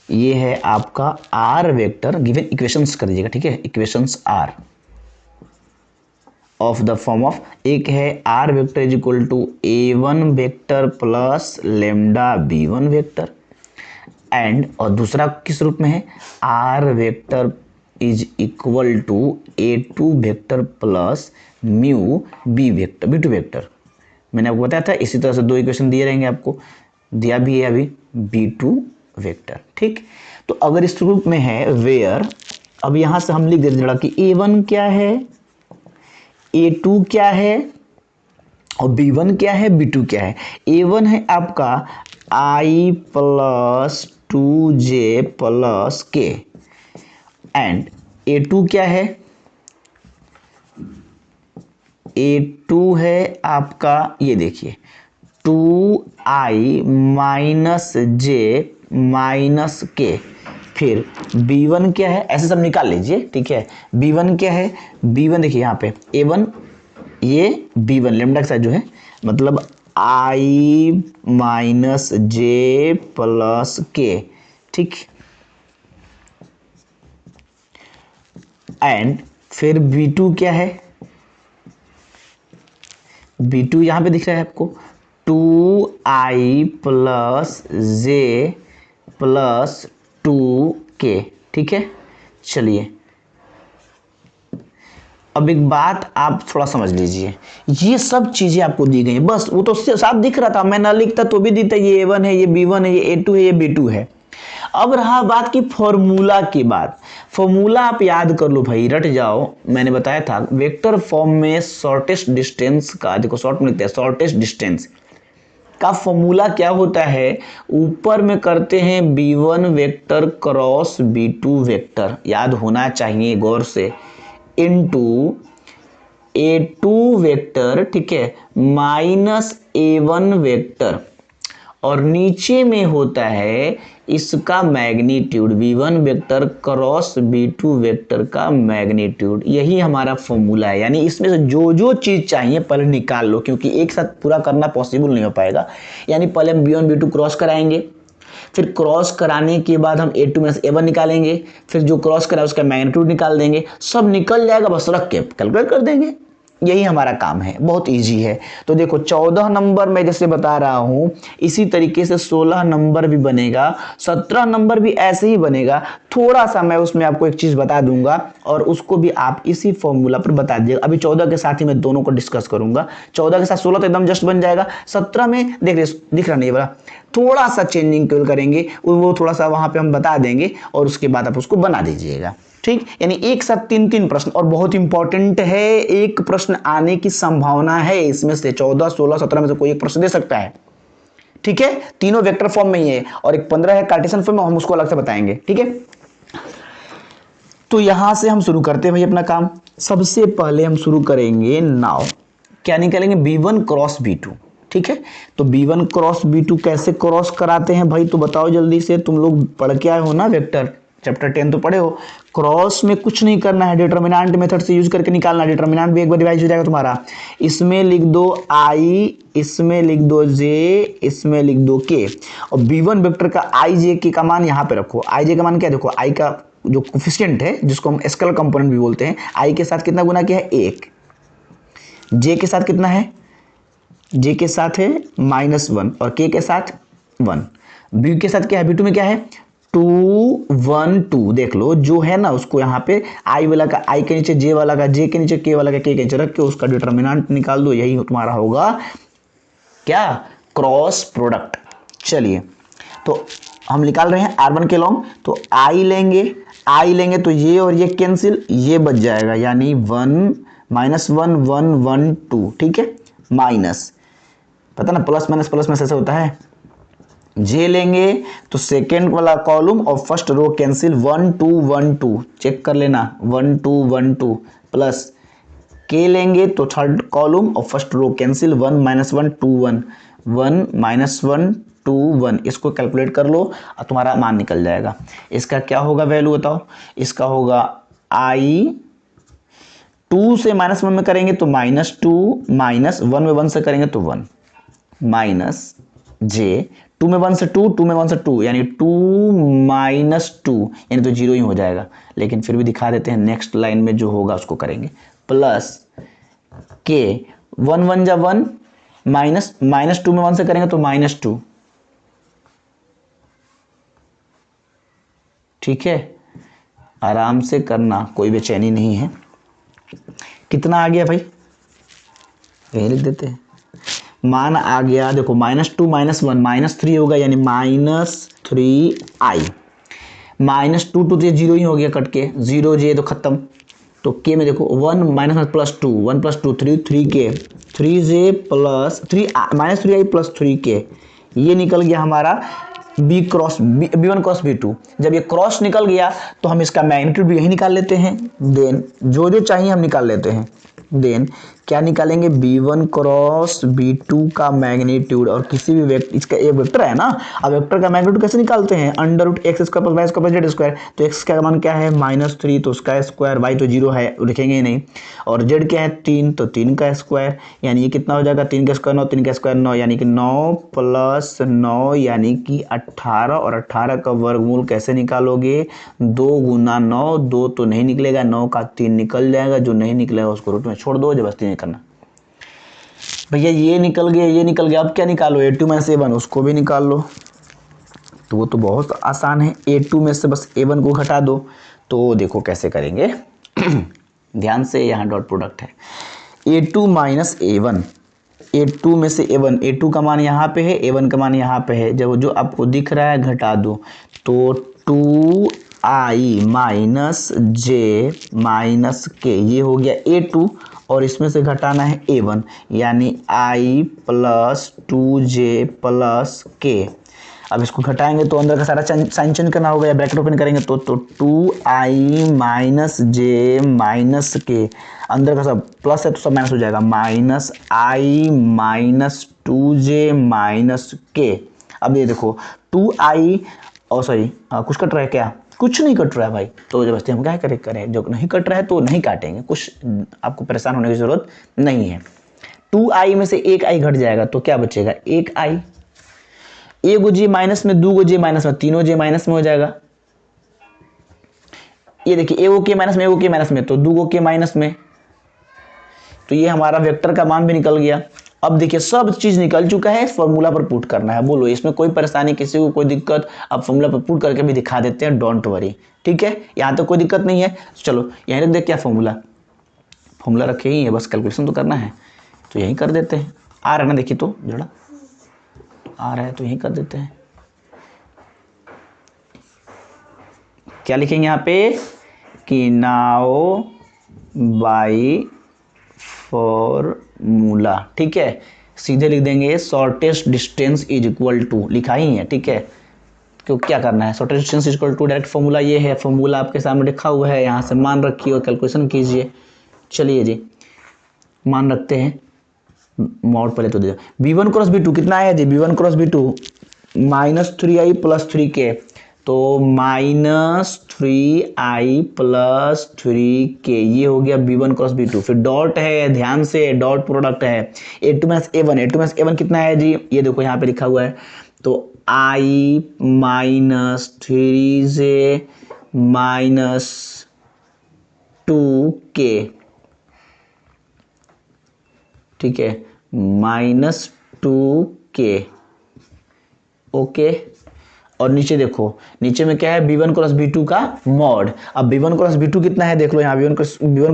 ये है आपका आर वेक्टर, गिवन इक्वेशंस कर दीजिएगा, ठीक है, equations are of the form of, एक है R vector is equal to A1 vector plus lambda B1 vector, and और दूसरा किस रूप में है, R vector is equal to A2 vector plus mu B vector, B2 vector. मैंने आपको बताया था, इसी तरह से दो इक्वेशन दिए रहेंगे, आपको दिया भी है अभी, B2 वेक्टर। ठीक, तो अगर इस रूप में है वेयर, अब यहां से हम लिख देते जरा कि A1 क्या है, A2 क्या है और B1 क्या है, B2 क्या है। A1 है आपका I plus 2J plus K, and A2 क्या है, A2 है आपका, ये देखिए 2I minus J minus K, फिर B1 क्या है, ऐसे सब निकाल लीजिए। ठीक है, B1 क्या है, B1 देखिए यहाँ पे A1, ये B1 लेमडा के साथ जो है, मतलब I minus J plus K, ठीक, एंड फिर B2 क्या है, B2 यहाँ पे दिख रहा है आपको 2I plus J plus 2K। ठीक है, चलिए अब एक बात आप थोड़ा समझ लीजिए, ये सब चीजें आपको दी गई हैं, बस वो तो साफ दिख रहा था, मैं ना लिखता तो भी दिखता, ये A1 है, ये B1 है, ये A2 है, ये B2 है। अब रहा बात की फॉर्मूला की बात, फॉर्मूला आप याद कर लो भाई, रट जाओ। मैंने बताया था वेक्टर फॉर्म में शॉर्टेस्ट डिस्टेंस का, देखो शॉर्ट में लिखते हैं, शॉर्टेस्ट डिस्टेंस का फॉर्मूला क्या होता है, ऊपर में करते हैं B1 vector cross B2 vector, याद होना चाहिए गौर से, इनटू A2 वेक्टर, ठीक है, माइनस A1 वेक्टर, और नीचे में होता है इसका magnitude, V1 vector cross B2 vector का मैग्नीट्यूड। यही हमारा फॉर्मूला है, यानी इसमें से जो जो चीज चाहिए पहले निकाल लो, क्योंकि एक साथ पूरा करना पॉसिबल नहीं हो पाएगा। यानी पहले हम B1 B2 क्रॉस कराएंगे, फिर क्रॉस कराने के बाद हम A2 में से A1 निकालेंगे, फिर जो क्रॉस करा उसका मैग्नीट्यूड निकाल देंगे, सब निकल जाएगा, बस रख के कैलकुलेट कर देंगे। यही हमारा काम है, बहुत इजी है। तो देखो 14 नंबर मैं जैसे बता रहा हूं, इसी तरीके से 16 नंबर भी बनेगा, 17 नंबर भी ऐसे ही बनेगा। थोड़ा सा मैं उसमें आपको एक चीज बता दूंगा और उसको भी आप इसी फॉर्मूला पर बता दीजिएगा। अभी 14 के साथ ही मैं दोनों को डिस्कस करूंगा, 14 के साथ 16 तो एकदम जस्ट बन जाएगा। 17 में दिख रहा नहीं बड़ा, थोड़ा सा चेंजिंग केवल करेंगे, वो थोड़ा सा वहां पे हम बता देंगे और उसके बाद आप उसको बना दीजिएगा। ठीक, यानी एक साथ 3-3 प्रश्न, और बहुत इंपॉर्टेंट है, एक प्रश्न आने की संभावना है इसमें से, 14, 16, 17 में से कोई एक प्रश्न दे सकता है। ठीक है, तीनों वेक्टर फॉर्म में ही है, और एक 15 है कार्टेशियन फॉर्म में, हम उसको अलग से बताएंगे। ठीक है, तो यहां से हम शुरू करते हैं भाई अपना काम। सबसे पहले हम शुरू करेंगे नाउ, क्या निकालेंगे, B1 क्रॉस B2। ठीक है, तो B1 क्रॉस B2 कैसे क्रॉस कराते हैं भाई, तो बताओ जल्दी से, तुम लोग पढ़ के आए हो ना वेक्टर, चैप्टर 10 तो पढ़े हो। क्रॉस में कुछ नहीं करना है, डिटरमिनेंट मेथड से यूज करके निकालना, डिटरमिनेंट भी एक बार रिवाइज हो जाएगा तुम्हारा। इसमें लिख दो I, इसमें लिख दो J, इसमें लिख दो K, और B1 वेक्टर का I J K का मान यहाँ पे रखो। I J का मान क्या है, देखो I का जो कोफिशिएंट है, जिसको हम स्केलर कंपोनेंट भी बोलते हैं, I के साथ कितना गुना किया है, 1, J के साथ कितना है, J के साथ है -1, और K के साथ 1, B के साथ क्या है, B2 में क्या है 2 1 2, देख लो जो है ना, उसको यहाँ पे I वाला का I के नीचे, J वाला का J के नीचे, K वाला का K के नीचे रख के उसका डिटरमिनेंट निकाल दो, यही तुम्हारा होगा क्या, क्रॉस प्रोडक्ट। चलिए, तो हम निकाल रहे हैं R1 के लॉन्ग, तो I लेंगे तो ये और ये कैंसिल, ये बच जाएगा, यानी 1 -1 1 1 2, ठीक है, माइनस पता ना, प्लस माइनस ऐसे होता है। जे लेंगे तो सेकेंड वाला कॉलम और फर्स्ट रो कैंसिल, 1 2 1 2 चेक कर लेना, 1 2 1 2 प्लस के लेंगे तो थर्ड कॉलम और फर्स्ट रो कैंसिल, 1 -1 2 1 1 -1 2 1। इसको कैलकुलेट कर लो और तुम्हारा मान निकल जाएगा। इसका क्या होगा वैल्यू बताओ, इसका होगा आई 2 से -1 में करेंगे तो -2 माइनस 1 में 1 से करेंगे तो 1 माइनस जे 2 में 1 से 2 2 में 1 से 2 यानी 2 -2 यानी तो 0 ही हो जाएगा। लेकिन फिर भी दिखा देते हैं, नेक्स्ट लाइन में जो होगा उसको करेंगे, प्लस के 1 1 जा 1 माइनस -2 में 1 से करेंगे तो -2। ठीक है, आराम से करना, कोई बेचैनी नहीं है। कितना आ गया भाई, यही लिख देते हैं, मान आ गया देखो, -2 -1 -3 होगा यानी -3i, -2 तो ये 0 ही हो गया कट के, 0 जे तो खत्म। तो के में देखो 1 -+2 1 + 2 3 3k 3j plus 3 -3i plus 3k, ये निकल गया हमारा b1 क्रॉस b2। जब ये क्रॉस निकल गया तो हम इसका मैग्नीट्यूड भी यही निकाल लेते हैं। देन जो जो चाहिए हम निकाल लेते हैं। देन क्या निकालेंगे, b1 क्रॉस b2 का मैग्नीट्यूड, और किसी भी वेक्टर, इसका एक वेक्टर है ना, अब वेक्टर का मैग्नीट्यूड कैसे निकालते हैं, √x² + y² + z²। तो x का मान क्या है -3, तो उसका स्क्वायर, y तो 0 है लिखेंगे ही नहीं, और z क्या है 3, तो 3 का स्क्वायर, यानी ये कितना हो जाएगा, 3 का स्क्वायर 9, 3 का स्क्वायर 9, यानी कि 9 + 9 यानी कि 18। और 18 का वर्गमूल कैसे निकालोगे, 2 × 9, 2 तो नहीं निकलेगा, 9 का 3 निकल जाएगा, जो नहीं निकलेगा उसको रूट में छोड़ दो, जबरदस्ती नहीं करना। भैया ये निकल गया, ये निकल गया, अब क्या निकालो, a2 - a1, उसको भी निकाल लो। तो वो तो बहुत आसान है, a2 में से बस a1 को घटा दो। तो देखो कैसे करेंगे ध्यान से, यहाँ डॉट प्रोडक्ट है, a2 - a1, a2 में से a1, a2 का मान यहाँ पे है, a1 का मान यहाँ पे है, जब जो आपको दिख रहा है घटा दो। तो 2i - j - k, ये हो गया a2, और इसमें से घटाना है a1, यानी i + 2j + k। अब इसको घटाएंगे तो अंदर का सारा साइन चेंज करना होगा, या ब्रैकेट ओपन करेंगे तो 2i - j - k, अंदर का सब प्लस है तो सब माइनस हो जाएगा, -i - 2j - k। अब ये देखो 2i, और सॉरी कुछ कट रहा है क्या, कुछ नहीं कट रहा है भाई, तो जबरदस्ती हम क्या करें, जो नहीं कट रहा है तो नहीं काटेंगे, कुछ आपको परेशान होने की जरूरत नहीं है। 2i में से एक i घट जाएगा तो क्या बचेगा, 1i, एक j माइनस में, 2 j माइनस में, तीनों j माइनस में हो जाएगा। ये देखिए, एक k माइनस में, एक k माइनस में, तो 2 k माइनस में, तो ये हमारा वेक्टर का मान भी निकल गया। अब देखिए सब चीज निकल चुका है, फॉर्मूला पर पुट करना है। बोलो इसमें कोई परेशानी, किसी को कोई दिक्कत, अब फॉर्मूला पर पुट करके भी दिखा देते हैं, डोंट वरी। ठीक है, यहाँ तो कोई दिक्कत नहीं है। चलो यहीं रख दे, क्या फॉर्मूला रखे ही है, बस कैलकुलेशन तो करना है, तो यहीं कर देते हैं। आ रहा है ना, देखिए तो जरा आ रहा है तो यहीं कर देते हैं। क्या लिखेंगे यहाँ पे, कि नाउ बाई फॉर्मूला। ठीक है, सीधे लिख देंगे shortest distance is equal to, लिखा ही है। ठीक है, क्यों क्या करना है, shortest distance is equal to, direct formula ये है, फॉर्मूला आपके सामने लिखा हुआ है, यहाँ से मान रखिए और कैलकुलेशन कीजिए। चलिए जी, मान रखते हैं, मॉड पहले तो दे दो। b1 क्रॉस b2 कितना आया जी, b1 cross b2 -3i + 3k, तो -3i + 3k, ये हो गया b1 क्रॉस b2। फिर डॉट है, ध्यान से, डॉट प्रोडक्ट है, a2 - a1, a2 - a1 कितना है जी, ये देखो यहाँ पे लिखा हुआ है, तो i - 3j - 2k, ठीक है, -2k। ओके, और नीचे देखो, नीचे में क्या है, b1 क्रॉस b2 का मॉड। अब b1 क्रॉस b2 कितना है देख लो, यहाँ b1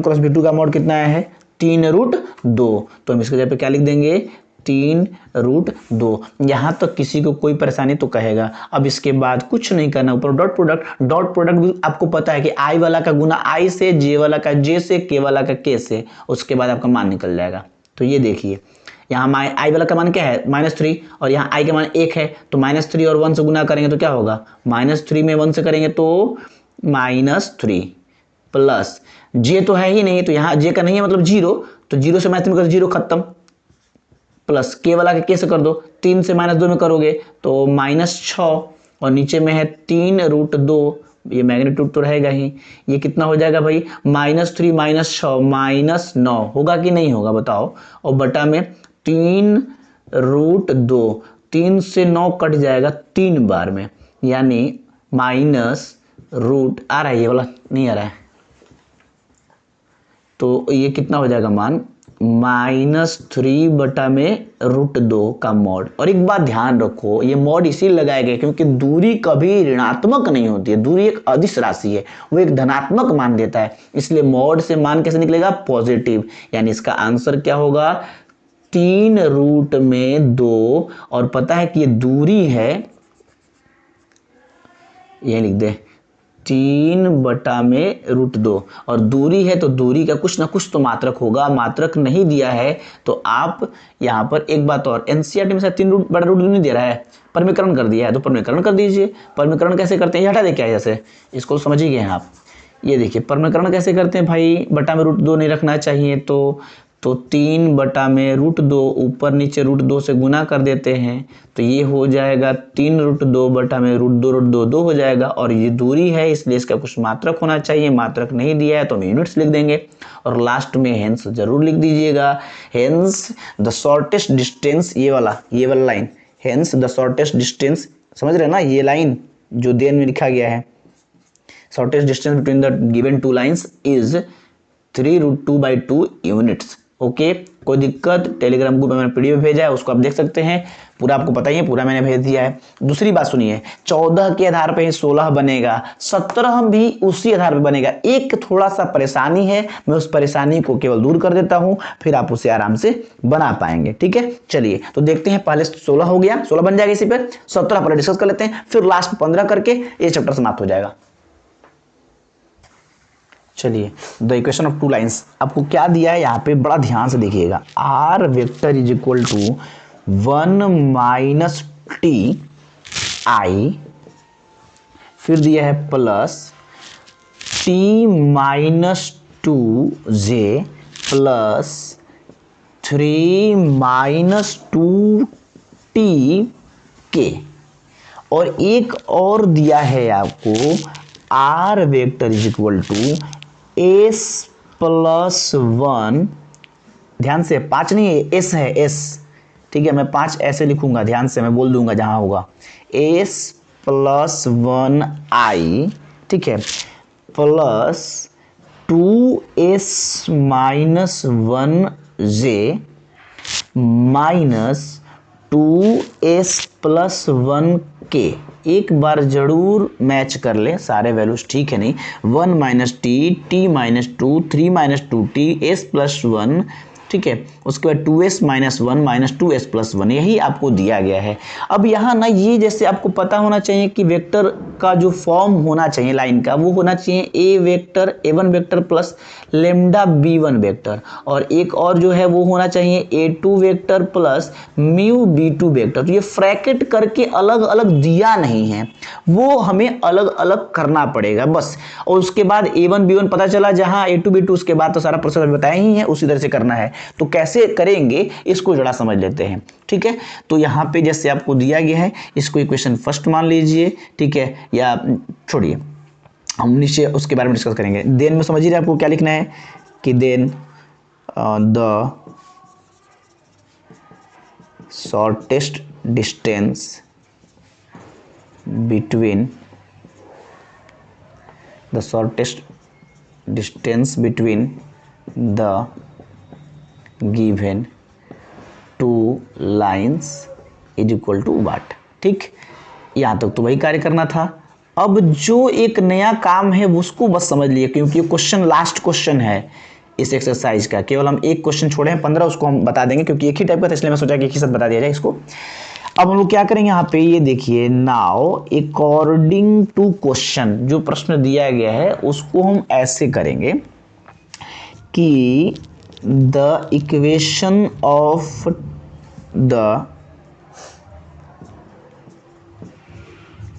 क्रॉस b2 का मॉड कितना है 3√2, तो हम इसके जगह पे क्या लिख देंगे, 3√2। यहाँ तक किसी को कोई परेशानी तो कहेगा। अब इसके बाद कुछ नहीं करना, ऊपर डॉट प्रोडक्ट भी आपको पता है कि i वाला का गुना i से, j वाला का j से, k वाला का k से, उसके बाद आपका मान निकल जाएगा। तो ये देखिए, यहाँ आई वाला का मान क्या है -3 और यहाँ आई का मान 1 है, तो -3 और 1 से गुना करेंगे तो क्या होगा, -3 में 1 से करेंगे तो -3 प्लस जे तो है ही नहीं, तो यहाँ जे का नहीं है मतलब 0, तो 0 से -3 में 0 खत्म, प्लस के वाला के से कर दो, 3 से -2 में करोगे तो -6 और नीचे में है 3√2, ये मैग्नीट्यूड तो रहेगा ही, ये कितना हो जाएगा भाई -3 -6 -9 होगा कि नहीं होगा बताओ, और बटा में 3√2, 3 से 9 कट जाएगा 3 बार में, यानी माइनस रूट आ रहा है, ये वाला नहीं आ रहा है, तो ये कितना हो जाएगा मान -3 बटा में √2 का मॉड। और एक बात ध्यान रखो, ये मॉड इसीलिए लगाया गया क्योंकि दूरी कभी ऋणात्मक नहीं होती है, दूरी एक अदिश राशि है, वो एक धनात्मक मान देता है, इसलिए मॉड से मान कैसे निकलेगा, पॉजिटिव, यानी इसका आंसर क्या होगा 3√2। और पता है कि ये दूरी है, ये लिख दे 3 बटा में √2, और दूरी है तो दूरी का कुछ ना कुछ तो मात्रक होगा, मात्रक नहीं दिया है तो आप यहाँ पर एक बात और, एनसीईआरटी में 3 बटा √2 नहीं दे रहा है, परमीकरण कर दिया है तो परमीकरण कर दीजिए। परमीकरण कैसे करते हैं, ये हटा दे क्या है, जैसे इसको समझ ही गए हैं आप, ये देखिए परमीकरण कैसे करते हैं भाई, बटा में √2 नहीं रखना चाहिए, तो 3 बटा में √2 ऊपर नीचे √2 से गुना कर देते हैं, तो ये हो जाएगा 3√2 बटा में √2 2 हो जाएगा, और ये दूरी है इसलिए इसका कुछ मात्रक होना चाहिए, मात्रक नहीं दिया है तो हम यूनिट्स लिख देंगे, और लास्ट में हेंस जरूर लिख दीजिएगा, हेंस द शॉर्टेस्ट डिस्टेंस, ये वाला line, hence the shortest distance, समझ रहे हैं ना, ये लाइन जो देन में लिखा गया है, shortest distance between the given two lines is 3√2/2 units. Okay, कोई दिक्कत, टेलीग्राम ग्रुप में मैंने पीडीएफ भेजा है, उसको आप देख सकते हैं, पूरा आपको पता ही है, पूरा मैंने भेज दिया है। दूसरी बात सुनिए, 14 के आधार पे ही 16 बनेगा, 17 भी उसी आधार पे बनेगा, एक थोड़ा सा परेशानी है, मैं उस परेशानी को केवल दूर कर देता हूं, फिर आप उसे आराम से बना पाएंगे। ठीक है, चलिए तो देखते हैं, पहले 16 हो गया, 16 बन जाएगा इसी पर, 17 पहले डिस्कस कर लेते हैं, फिर लास्ट 15 करके ये चैप्टर समाप्त हो जाएगा। चलिए, the equation of two lines, आपको क्या दिया है यहाँ पे बड़ा ध्यान से देखिएगा, R vector is equal to 1 - t i, फिर दिया है plus t - 2j plus 3 - 2t k, और एक और दिया है आपको R vector is equal to s + 1, ध्यान से 5 नहीं है, s है, s, ठीक है, मैं 5 ऐसे लिखूंगा, ध्यान से मैं बोल दूंगा जहां होगा, s + 1i, ठीक है, plus 2s - 1j minus 2s + 1k, एक बार जरूर मैच कर ले, सारे वैल्यूज ठीक है नहीं, 1 - t, t - 2, 3 - 2t, s + 1, ठीक है, उसके बाद 2s - 1 - 2s + 1, यही आपको दिया गया है। अब यहाँ ना ये जैसे आपको पता होना चाहिए कि वेक्टर का जो फॉर्म होना चाहिए लाइन का, वो होना चाहिए a vector a1 vector plus lambda b1 vector, और एक और जो है वो होना चाहिए a2 vector plus mu b2 vector. तो ये फ्रैकेट करके अलग अलग दिया नहीं है, वो हमें अलग अलग करना पड़ेगा बस, और उसके बाद a1 b1 पता चला, जहां a2 b2 उसके बाद तो सारा प्रोसेस बताया ही है, उसी तरह से करना है। तो कैसे करेंगे इसको जरा समझ लेते हैं, ठीक है। तो यहाँ पे जैसे आपको दिया गया है, इसको इक्वेशन फर्स्ट मान लीजिए, ठीक है, या छोड़िए, हम नीचे उसके बारे में डिस्कस करेंगे। देन में समझिए आपको क्या लिखना है कि then the shortest distance between the given two lines is equal to what, ठीक, यहाँ तक तो वही कार्य करना था। अब जो एक नया काम है उसको बस समझ लिए, क्योंकि क्वेश्चन लास्ट क्वेश्चन है इस एक्सरसाइज का, केवल हम एक क्वेश्चन छोड़े हैं, 15 उसको हम बता देंगे क्योंकि एक ही टाइप का था, इसलिए मैं सोचा कि एक ही साथ बता दिया जाए इसको। अब हम लोग क्या करेंगे यहाँ पे, ये देखिए, नाउ अकॉर्डिंग टू क्वेश्चन, जो प्रश्न दिया गया है उसको हम ऐसे करेंगे कि the equation of the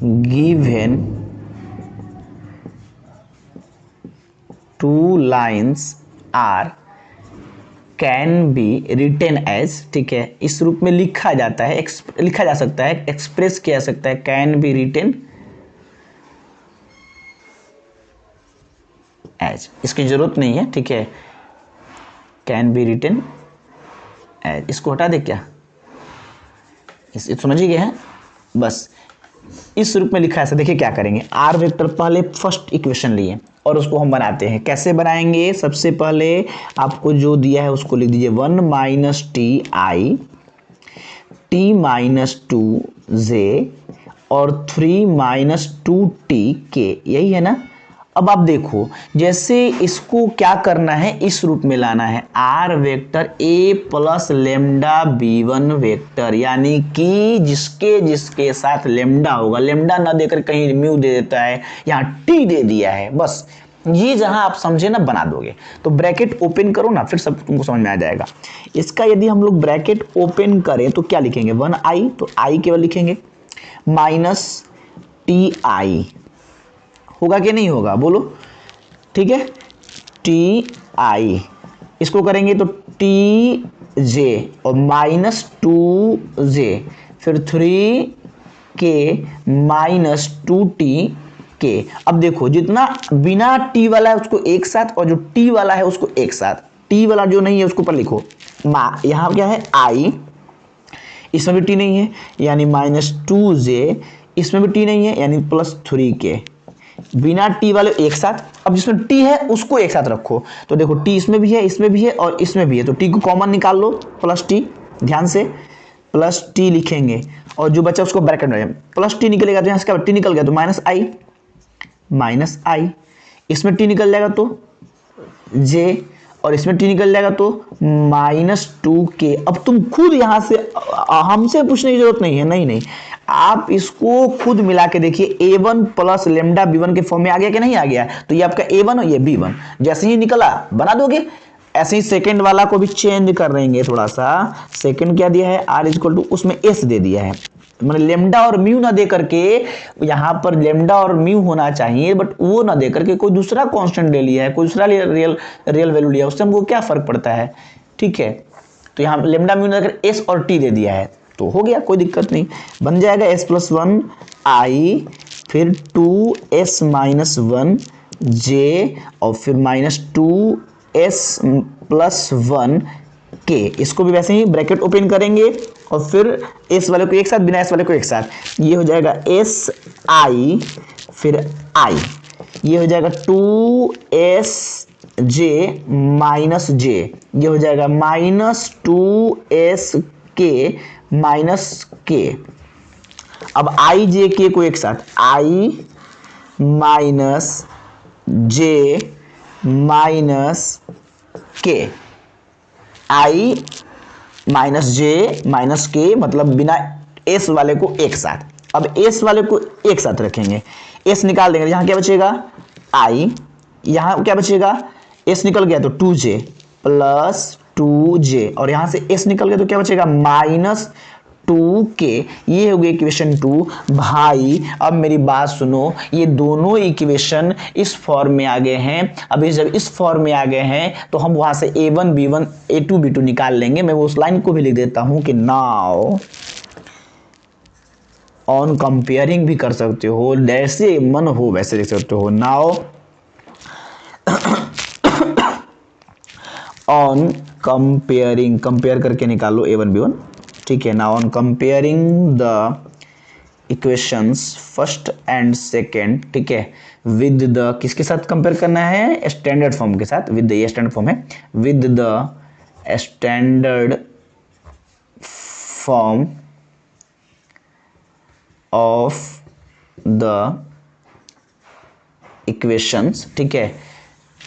given two lines are can be written as, ठीक है, इस रूप में लिखा जाता है, लिखा जा सकता है, एक्सप्रेस किया जा सकता है, कैन बी रिटेन एज, इसकी जरूरत नहीं है, ठीक है, कैन बी रिटेन एज, इसको हटा दे क्या, इस समझ गए हैं, बस इस रूप में लिखा है। देखिए क्या करेंगे, आर वेक्टर पहले फर्स्ट इक्वेशन लिए और उसको हम बनाते हैं। कैसे बनाएंगे, सबसे पहले आपको जो दिया है उसको लिख दीजिए 1 minus T I, T minus 2 जे और 3 माइनस 2 टी के, यही है ना। अब आप देखो, जैसे इसको क्या करना है, इस रूप में लाना है, R vector A plus lambda B one vector, यानी कि जिसके जिसके साथ लेमडा होगा, लेमडा ना देकर कहीं म्यू दे देता है, यहाँ टी दे दिया है, बस ये जहां आप समझे ना बना दोगे। तो ब्रैकेट ओपन करो ना, फिर सब तुमको समझ में आ जाएगा। इसका यदि हम लोग ब्रैकेट ओपन करें तो क्या लिखेंगे, 1 आई, तो आई केवल लिखेंगे, माइनस टी आई, होगा कि नहीं होगा बोलो, ठीक है, टी आई, इसको करेंगे तो टी जे और माइनस 2 जे, फिर 3 के माइनस 2 टी के। अब देखो, जितना बिना टी वाला है उसको एक साथ और जो टी वाला है उसको एक साथ, टी वाला जो नहीं है उसको ऊपर लिखो, यहां क्या है आई, इसमें भी टी नहीं है यानी माइनस 2 जे, इसमें भी टी नहीं है यानी प्लस 3 के, बिना टी वाले एक साथ। अब जिसमें टी है उसको एक साथ रखो, तो देखो टी इसमें भी है, इसमें भी है और इसमें भी है, तो टी को कॉमन निकाल लो, प्लस टी, ध्यान से प्लस टी लिखेंगे और जो बचा उसको ब्रैकेट में, प्लस टी निकलेगा तो यहाँ से टी निकल गया तो माइनस आई, इसमें टी निकल जाएगा तो जे और इसमें टी निकल जाएगा तो माइनस 2 के। अब तुम खुद यहां से, हमसे पूछने की जरूरत नहीं है, नहीं, आप इसको खुद मिला के देखिए, a1 प्लस लेमडा b1 के फॉर्म में आ गया कि नहीं आ गया, तो ये आपका a1 और ये b1 जैसे ही निकला बना दोगे। ऐसे ही सेकंड वाला को भी चेंज कर देंगे थोड़ा सा, सेकंड क्या दिया है, r इक्वल टू, उसमें s दे दिया है, मतलब लेमडा और म्यू ना दे करके, यहां पर लेमडा और म्यू होना चाहिए बट वो ना दे करके कोई दूसरा कांस्टेंट ले लिया है, कोई दूसरा रियल वैल्यू लिया, उससे हमको क्या फर्क पड़ता है, ठीक है। तो यहाँ लेमडा म्यू ना देकर एस और टी दे दिया है, तो हो गया, कोई दिक्कत नहीं, बन जाएगा s प्लस 1 आई, फिर 2s माइनस 1 जे और फिर माइनस 2s प्लस 1 के। इसको भी वैसे ही ब्रैकेट ओपन करेंगे और फिर एस वाले को एक साथ, बिना एस वाले को एक साथ, ये हो जाएगा एस आई, फिर आई, ये हो जाएगा 2s जे माइनस जे, ये हो जाएगा माइनस 2s के माइनस के। अब आई जे के को एक साथ, आई माइनस जे माइनस के, आई माइनस जे माइनस के, मतलब बिना एस वाले को एक साथ। अब एस वाले को एक साथ रखेंगे, एस निकाल देंगे, यहां क्या बचेगा आई, यहां क्या बचेगा, एस निकल गया तो 2j प्लस 2j और यहां से एस निकल गया तो क्या बचेगा माइनस 2k। ये हो गई इक्वेशन 2। भाई अब मेरी बात सुनो, ये दोनों इक्वेशन इस फॉर्म में आ गए हैं। अभी जब इस फॉर्म में आ गए हैं तो हम वहां से a1 b1 a2 b2 निकाल लेंगे। मैं वो उस लाइन को भी लिख देता हूं कि नाउ ऑन कंपेयरिंग भी कर सकते हो, जैसे मन हो वैसे लिख सकते हो। नाउ ऑन कंपेयरिंग, कंपेयर करके निकालो a1 b1, ठीक है। Now on comparing the equations first and second, ठीक है, विद द, किसके साथ कंपेयर करना है, स्टैंडर्ड फॉर्म के साथ, विद द, ये स्टैंडर्ड फॉर्म है, with the standard form of the equations, ठीक है,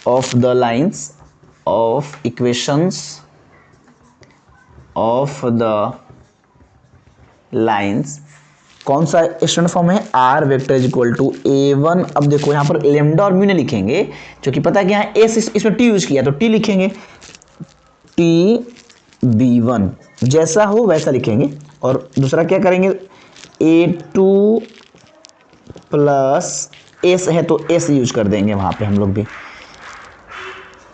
of the lines of equations of the lines. कौन सा स्टैंडर्ड फॉर्म है, R vector is equal to a1। अब देखो यहां पर लेमडा और म्यू ने लिखेंगे, क्योंकि पता है कि यहाँ एस इसमें टी यूज किया तो टी लिखेंगे, टी B1 जैसा हो वैसा लिखेंगे। और दूसरा क्या करेंगे, A2 प्लस S है तो S यूज कर देंगे वहाँ पे हम लोग भी,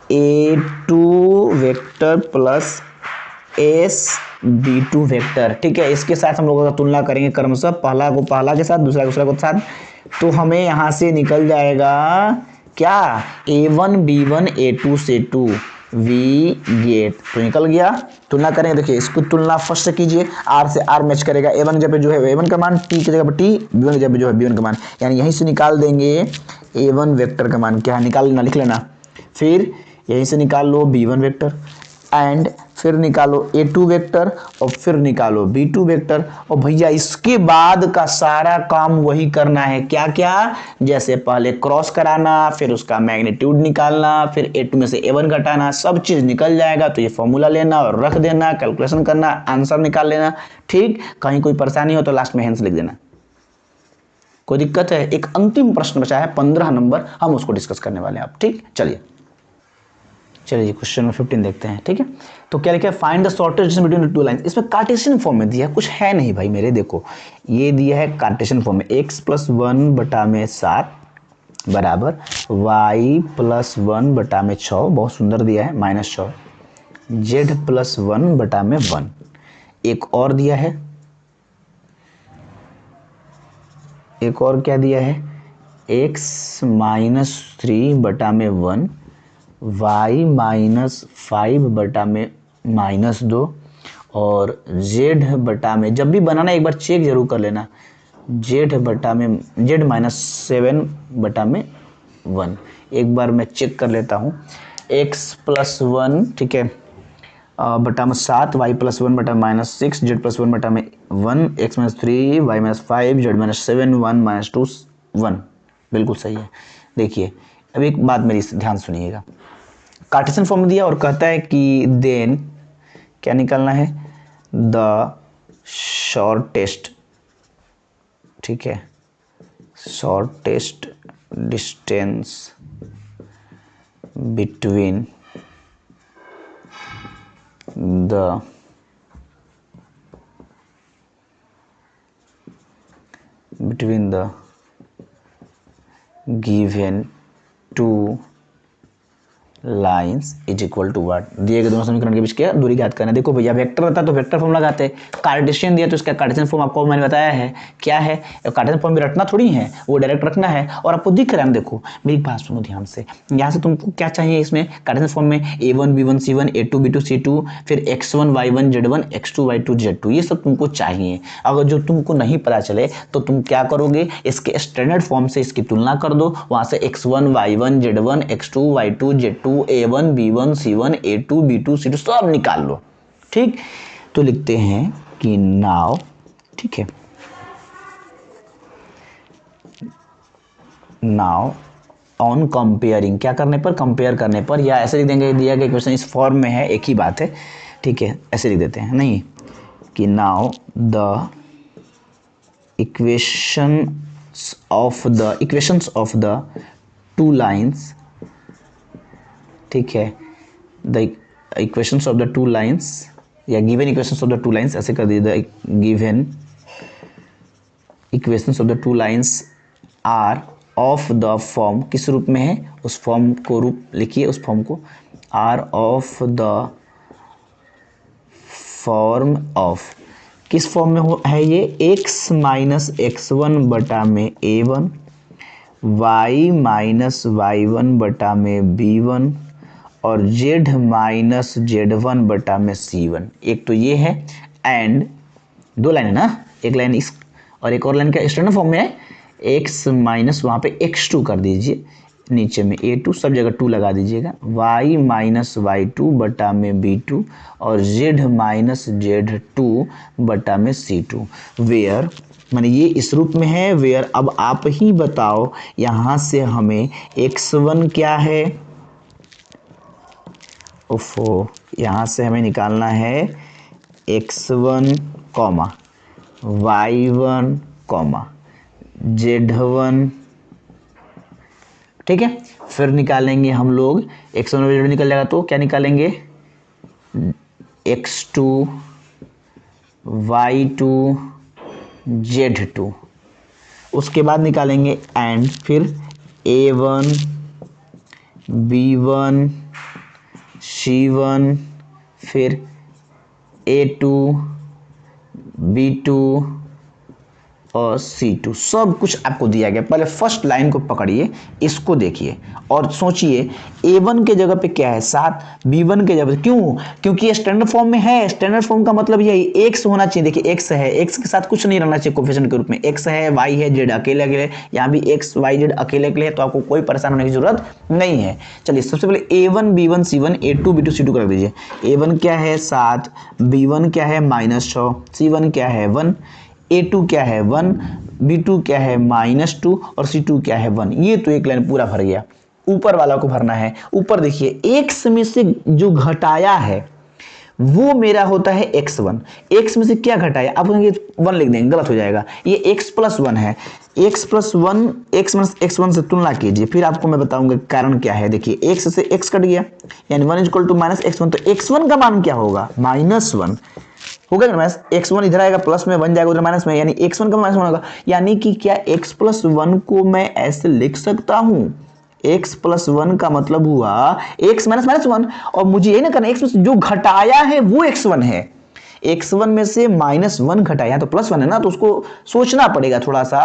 A2 vector plus S B2 vector. ठीक है, इसके साथ हम लोगों का तुलना करेंगे क्रमशः, पहला को पहला के साथ, दूसरा को दूसरा के साथ। तो हमें यहाँ से निकल जाएगा क्या, A1 B1 A2 C2 V gate, तो निकल गया। तुलना करेंगे, देखिए इसको तुलना फर्स्ट कीजिए, R से R मैच करेगा, A1 की जगह पे जो है A1 का मान, T की जगह पे T, B1 की जगह पे जो है B1 का मान, यानी यहीं से निकाल देंगे A1 वेक्टर का मान, क्या है निकाल लेना, लिख लेना। फिर यहीं से निकाल लो B1 वेक्टर, एंड फिर निकालो A2 वेक्टर, और फिर निकालो B2 वेक्टर। और भैया इसके बाद का सारा काम वही करना है, क्या क्या, जैसे पहले क्रॉस कराना, फिर उसका मैग्नीट्यूड निकालना, फिर A2 में से A1 घटाना, सब चीज निकल जाएगा। तो ये फॉर्मूला लेना और रख देना, कैलकुलेशन करना, आंसर निकाल लेना। ठीक, कहीं कोई परेशानी हो तो लास्ट में हैंस लिख देना। कोई दिक्कत है? एक अंतिम प्रश्न बचा है 15 नंबर, हम उसको डिस्कस करने वाले हैं अब। ठीक, चलिए क्वेश्चन नंबर 15 देखते हैं। ठीक है, तो क्या लिखा है, find the shortest distance between the two lines. इसमें कार्टेशियन फॉर्म में दिया है, कुछ है नहीं भाई मेरे, देखो ये दिया है कार्टेशियन फॉर्म में, x प्लस 1 बटा में 7 बराबर y प्लस 1 बटा में 6, बहुत सुंदर दिया है, माइनस 6, z प्लस 1 बटा में 1। एक और दिया है, एक और क्या दिया है, x माइनस 3 बटा में 1, y माइनस 5 बटा में माइनस 2, और z बटा में, जब भी बनाना एक बार चेक जरूर कर लेना, z बटा में z माइनस 7 बटा में 1। एक बार मैं चेक कर लेता हूँ, x प्लस 1, ठीक है, बटा में 7, y प्लस 1 बटा माइनस 6, z प्लस 1 बटा में 1, x minus 3, y minus 5, z minus 7, 1 minus 2 1, बिल्कुल सही है। देखिए अब एक बात मेरी ध्यान सुनिएगा, कार्टेशियन फॉर्म दिया और कहता है कि देन क्या निकालना है, द शॉर्टेस्ट, ठीक है, shortest distance between the given two lines is equal to what, दिए गए दोनों समीकरण के बीच क्या दूरी ज्ञात करना है। देखो भैया वेक्टर रहता तो वेक्टर फॉर्म लगाते, कार्टेशियन दिया तो इसका कार्टेशियन फॉर्म आपको मैंने बताया है क्या है, कार्टेशियन फॉर्म भी रटना थोड़ी है, वो डायरेक्ट रखना है। और आपको दिख रहा है, देखो मेरी बात सुनो ध्यान से, यहाँ से तुमको क्या चाहिए, इसमें कार्टेशियन फॉर्म में A1 B1 C1 A2 B2 C2, फिर X1 Y1 Z1 X2 Y2 Z2, ये सब तुमको चाहिए। अगर जो तुमको नहीं पता चले तो तुम क्या करोगे, इसके स्टैंडर्ड फॉर्म से इसकी तुलना कर दो, वहां से X1 Y1 Z1 X2 Y2 Z2 A1 B1 C1 A2 B2 C2 सब निकाल लो। ठीक, तो लिखते हैं कि नाउ, ठीक है, नाउ ऑन कंपेयरिंग, क्या करने पर, कंपेयर करने पर, या ऐसे लिख देंगे, दिया गया क्वेश्चन इस फॉर्म में है, एक ही बात है, ठीक है, ऐसे लिख देते हैं, नहीं कि now the equations of the two lines, ठीक है, the equations of the two lines, या given equations of the two lines, ऐसे कर दीजिए, given equations of the two lines are of the form, किस रूप में है, उस फॉर्म को रूप लिखिए, उस फॉर्म को, R of the form of, किस फॉर्म में है ये, x माइनस x1 बटा में a1, y माइनस y1 बटा में b1, और z माइनस z1 बटा में c1। एक तो ये है, एंड दो लाइन है ना, एक लाइन इस और एक और लाइन का स्टैंडर्ड फॉर्म में है, x माइनस वहाँ पे x2 कर दीजिए, नीचे में a2, सब जगह 2 लगा दीजिएगा, y माइनस y2 बटा में b2, और z माइनस z2 बटा में c2। वेयर माने ये इस रूप में है, वेयर अब आप ही बताओ, यहाँ से हमें x1 क्या है, ओफो, यहाँ से हमें निकालना है x1 comma y1 comma z1, ठीक है, फिर निकालेंगे हम लोग x1 और z1 निकल जाएगा तो क्या निकालेंगे, x2 y2 z2, उसके बाद निकालेंगे एंड फिर a1 b1 c1 फिर a2 b2 और C2 सब कुछ आपको दिया गया। पहले फर्स्ट लाइन को पकड़िए, इसको देखिए और सोचिए A1 के जगह पे क्या है 7, B1 के जगह पे क्यों, क्योंकि ये स्टैंडर्ड फॉर्म में है। स्टैंडर्ड फॉर्म का मतलब यही x होना चाहिए। देखिए x है, x के साथ कुछ नहीं रहना चाहिए कोफिशिएंट के रूप में। x है, y है, z अकेले अकेले, यहाँ भी x y z अकेले अकेले है, तो आपको कोई परेशान होने की जरूरत नहीं है। चलिए सबसे पहले A1 B1 C1 A2 B2 C2 कर दीजिए। A1 क्या है 7, B1 क्या है -6, C1 क्या है 1, A2 क्या है 1, B2 क्या है -2 और C2 क्या है 1। ये तो एक लाइन पूरा भर गया। ऊपर वाला को भरना है। ऊपर देखिए x में से जो घटाया है वो मेरा होता है x1। x में से क्या घटाया, आप कहेंगे 1 लिख देंगे, गलत हो जाएगा। ये x + 1 है। x + 1 x - x1 से तुलना कीजिए, फिर आपको मैं बताऊंगा कारण क्या है। देखिए x से x कट गया यानी 1 = -x1, तो x1 का मान क्या होगा -1 होगा ना। x1 इधर आएगा प्लस में, बन जाएगा उधर माइनस में, यानी x1 का -1 होगा। यानी कि क्या x + 1 को मैं ऐसे लिख सकता हूं, x + 1 का मतलब हुआ x - -1। और मुझे ये ना करना, x में से जो घटाया है वो x1 है। x1 में से -1 घटाया तो +1 है ना, तो उसको सोचना पड़ेगा थोड़ा सा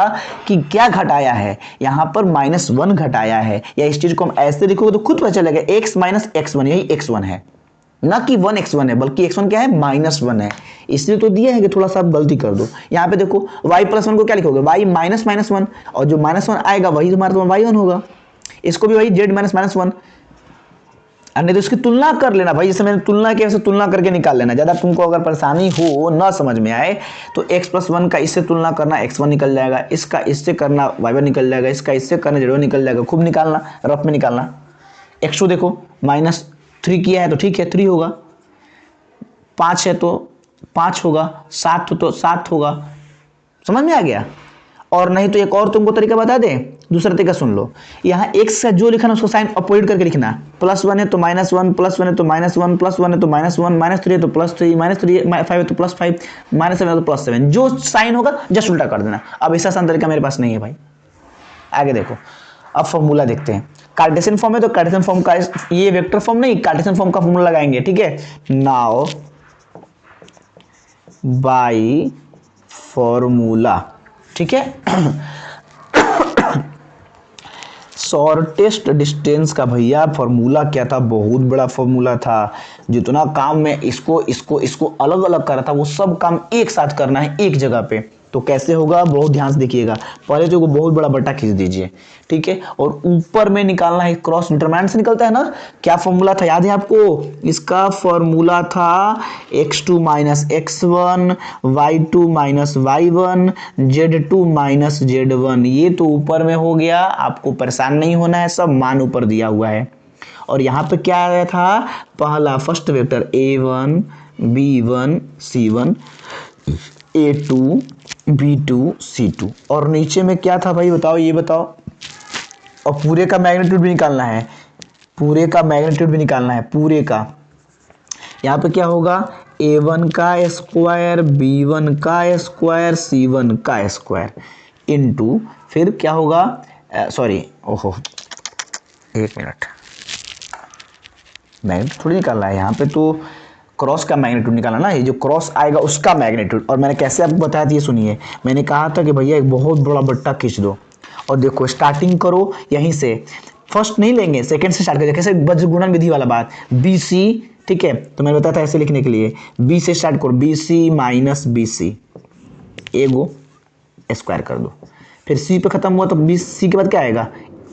कि क्या घटाया है। यहाँ पर -1 घटाया है, या इस चीज को हम ऐसे लिखोगे तो खुद पता चलेगा x - x1 यही x1 है, ना कि 1x1 है, बल्कि x1 क्या है -1 है। इसलिए तो दिया है कि थोड़ा सा आप गलती कर दो। यहाँ पे देखो y + 1 को क्या लिखोगे, y -1, और जो -1 आएगा वही तुम्हारा तो y1 होगा। इसको भी वही z -1, नहीं तो इसकी तुलना कर लेना भाई, जैसे मैंने तुलना किया वैसे तुलना करके निकाल लेना। ज्यादा तुमको अगर परेशानी हो ना समझ में आए तो x + 1 का इससे तुलना करना x1 निकल जाएगा, इसका इससे करना y1 निकल जाएगा, इसका इससे करना z1 निकल जाएगा। खूब निकालना, रफ में निकालना। x2 देखो -3 किया है तो ठीक है 3 होगा, 5 है तो 5 होगा, 7 तो 7 होगा। समझ में आ गया। और नहीं तो एक और तुमको तरीका बता दें, दूसरा तरीका सुन लो। यहाँ x का जो लिखा ना उसको साइन अपोजिट करके लिखना। +1 है तो -1, +1 है तो -1, +1 है तो -1, -3 है तो +3, -3 5 है तो +5, -7 है तो +7, जो साइन होगा जस्ट उल्टा कर देना। अब ऐसा आसान तरीका मेरे पास नहीं है भाई। आगे देखो, अब फॉर्मूला देखते हैं। कार्टेशियन फॉर्म है तो कार्टेशियन फॉर्म का, ये वेक्टर फॉर्म नहीं, कार्टेशियन फॉर्म का फॉर्मूला लगाएंगे, ठीक है। नाउ बाय फॉर्मूला, ठीक है। शॉर्टेस्ट डिस्टेंस का भैया फॉर्मूला क्या था, बहुत बड़ा फॉर्मूला था। जितना काम मैं इसको अलग अलग कर रहा था वो सब काम एक साथ करना है एक जगह पे। तो कैसे होगा बहुत ध्यान से देखिएगा। पहले तो बहुत बड़ा बट्टा खींच दीजिए, ठीक है, और ऊपर में निकालना है क्रॉस डिटरमिनेंट से निकलता है ना। क्या फॉर्मूला था याद है आपको, इसका फॉर्मूला था x2 - x1 y2 - y1 z2 - z1। ये तो ऊपर में हो गया, आपको परेशान नहीं होना है, सब मान ऊपर दिया हुआ है। और यहाँ पे क्या आया था, पहला first vector a1 b1 c1 a2 b2 c2, और नीचे में क्या था भाई बताओ, ये बताओ। और पूरे का मैग्नीट्यूड भी निकालना है, पूरे का मैग्नीट्यूड भी निकालना है, पूरे का। यहाँ पे क्या होगा, a1 का स्क्वायर b1 का स्क्वायर c1 का स्क्वायर इनटू, फिर क्या होगा, सॉरी ओहो 1 मिनट, मैग्नीट्यूड थोड़ी निकालना है यहाँ पे, तो क्रॉस का मैग्नीट्यूड निकालना ना, ये जो क्रॉस आएगा उसका मैग्नीट्यूड। और मैंने कैसे आपको बताया था ये सुनिए। मैंने कहा था कि भैया एक बहुत बड़ा बट्टा खींच दो, और देखो स्टार्टिंग करो यहीं से, फर्स्ट नहीं लेंगे सेकंड से स्टार्ट करेंगे। कैसे, वज्र गुणन विधि वाला बात, बी सी, ठीक है, तो मैंने बताया था ऐसे लिखने के लिए, बी से स्टार्ट करो, B C minus B C, एगो स्क्वायर कर दो, फिर सी पे खत्म हुआ तो बी सी के बाद क्या आएगा,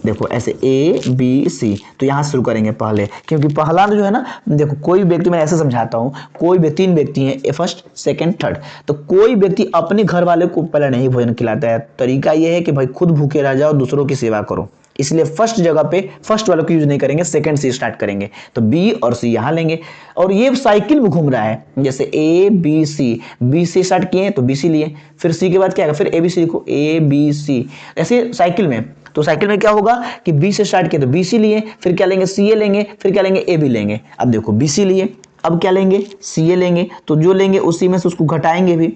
देखो ऐसे ए बी सी, तो यहाँ शुरू करेंगे पहले, क्योंकि पहला जो है ना, देखो कोई व्यक्ति, मैं ऐसे समझाता हूँ, कोई भी 3 व्यक्ति हैं, फर्स्ट सेकंड थर्ड, तो कोई व्यक्ति अपने घर वाले को पहले नहीं भोजन खिलाता है। तरीका ये है कि भाई खुद भूखे रह जाओ, दूसरों की सेवा करो, इसलिए फर्स्ट जगह पे फर्स्ट वालों को यूज नहीं करेंगे, सेकंड से स्टार्ट करेंगे। तो बी और सी यहाँ लेंगे, और ये साइकिल में घूम रहा है, जैसे ए बी सी, बी से स्टार्ट किए तो बी सी लिए, फिर सी के बाद क्या आएगा, फिर ए बी सी लिखो, ए बी सी, ऐसे साइकिल में। तो साइकिल में क्या होगा कि बी से स्टार्ट किए तो बी सी लिए, फिर क्या लेंगे, सी ए लेंगे, फिर क्या लेंगे, ए बी लेंगे। अब देखो बी सी लिए, अब क्या लेंगे, सी ए लेंगे, तो जो लेंगे उसी में से उसको घटाएंगे भी,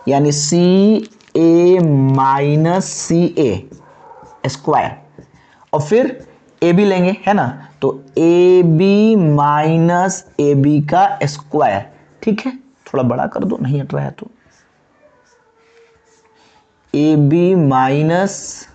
यानी सी ए माइनस सी ए स्क्वायर, और फिर ए बी लेंगे, है ना, तो A B minus A B का स्क्वायर। ठीक है, थोड़ा बड़ा कर दो, नहीं हट रहा है तो, A B minus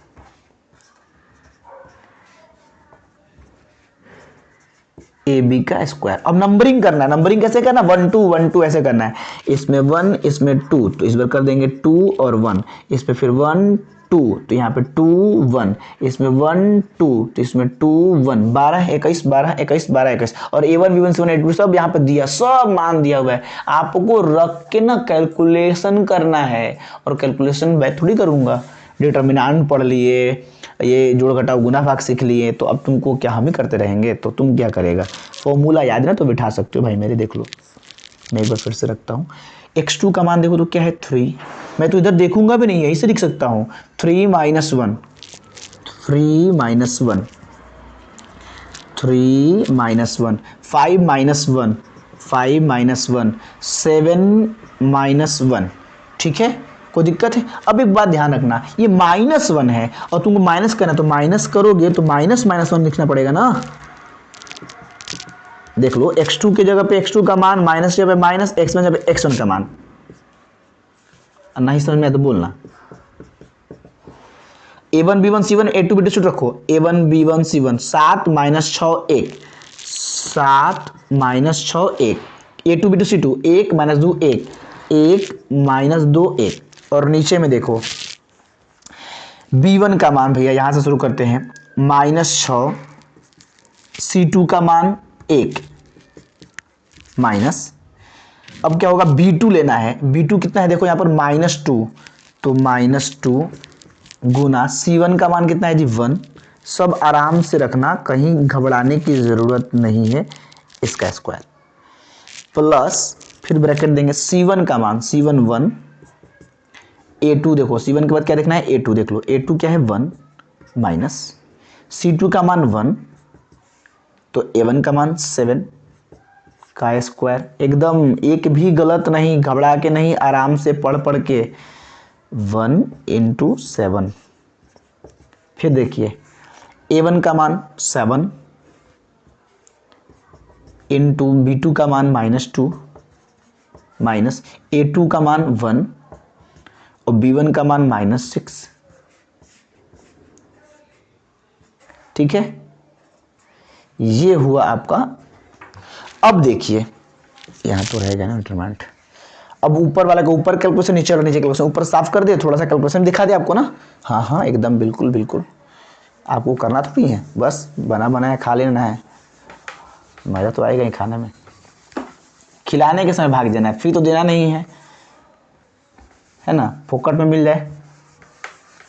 A B का स्क्वायर। अब नंबरिंग करना है, नंबरिंग कैसे करना, 1 2 1 2 ऐसे करना है, इसमें 1 इसमें 2, तो इस बार कर देंगे 2 और 1, इस पे फिर 1 2, तो यहाँ पे 2 1, इसमें 1 2, तो इसमें 2 1, 12 21 12 21 12 21, और A1 B1 C1 A2 सब यहाँ पे दिया, सब मान दिया हुआ है, आपको रख के ना कैलकुलेशन करना है, और कैलकुलेशन मैं थोड़ी करूंगा, डिटर्मिनेंट पढ़ लिए, ये जोड़ घटाव गुना भाग सीख लिए, तो अब तुमको क्या हम ही करते रहेंगे, तो तुम क्या करेगा, फॉर्मूला याद ना तो बिठा सकते हो भाई मेरे, देख लो मैं एक बार फिर से रखता हूँ। x2 का मान देखो तो क्या है 3, मैं तो इधर देखूंगा भी नहीं, यहीं से लिख सकता हूँ 3 minus 1, 3 minus 1, 3 minus 1, 5 minus 1, 5 minus 1, 7 minus 1। ठीक है, कोई दिक्कत है। अब एक बात ध्यान रखना, ये -1 है और तुमको माइनस करना, तो माइनस करोगे तो माइनस -1 लिखना पड़ेगा ना। देख लो x2 की जगह पे x2 का मान, माइनस जगह पे माइनस, x1 जगह पे x1 का मान, नहीं समझ में आया तो बोलना। A1 B1 C1 A2 B2 रखो, A1 B1 C1 7 minus 6 1, 7 minus 6 1, A2 B2 C2 1 minus 2 1, 1 minus 2 1, और नीचे में देखो B1 का मान, भैया यहां से शुरू करते हैं, -6, C2 का मान 1 माइनस, अब क्या होगा B2 लेना है, B2 कितना है देखो यहाँ पर -2, तो -2 गुना C1 का मान कितना है जी 1, सब आराम से रखना, कहीं घबराने की जरूरत नहीं है, इसका स्क्वायर प्लस फिर ब्रैकेट देंगे C1 का मान, C1 1, A2 देखो C1 के बाद क्या देखना है A2, देख लो A2 क्या है 1 माइनस C2 का मान 1, तो A1 का मान 7 का स्क्वायर, एकदम एक भी गलत नहीं, घबरा के नहीं, आराम से पढ़ पढ़ के, 1 इंटू 7, फिर देखिए A1 का मान 7 इंटू B2 का मान -2 माइनस A2 का मान 1 और B1 का मान -6। ठीक है, ये हुआ आपका। अब देखिए यहां तो रहेगा ना डिटरमिनेंट, अब ऊपर वाला का ऊपर कैलकुलेशन, नीचे वाला नीचे कैलकुलेशन, ऊपर साफ कर दे, थोड़ा सा कैलकुलेशन दिखा दे आपको ना, हाँ हाँ एकदम बिल्कुल बिल्कुल, आपको करना तो नहीं है, बस बना बनाया खा लेना है, मज़ा तो आएगा ही खाने में, खिलाने के समय भाग जाना है, फ्री तो देना नहीं है ना, फोकट में मिल जाए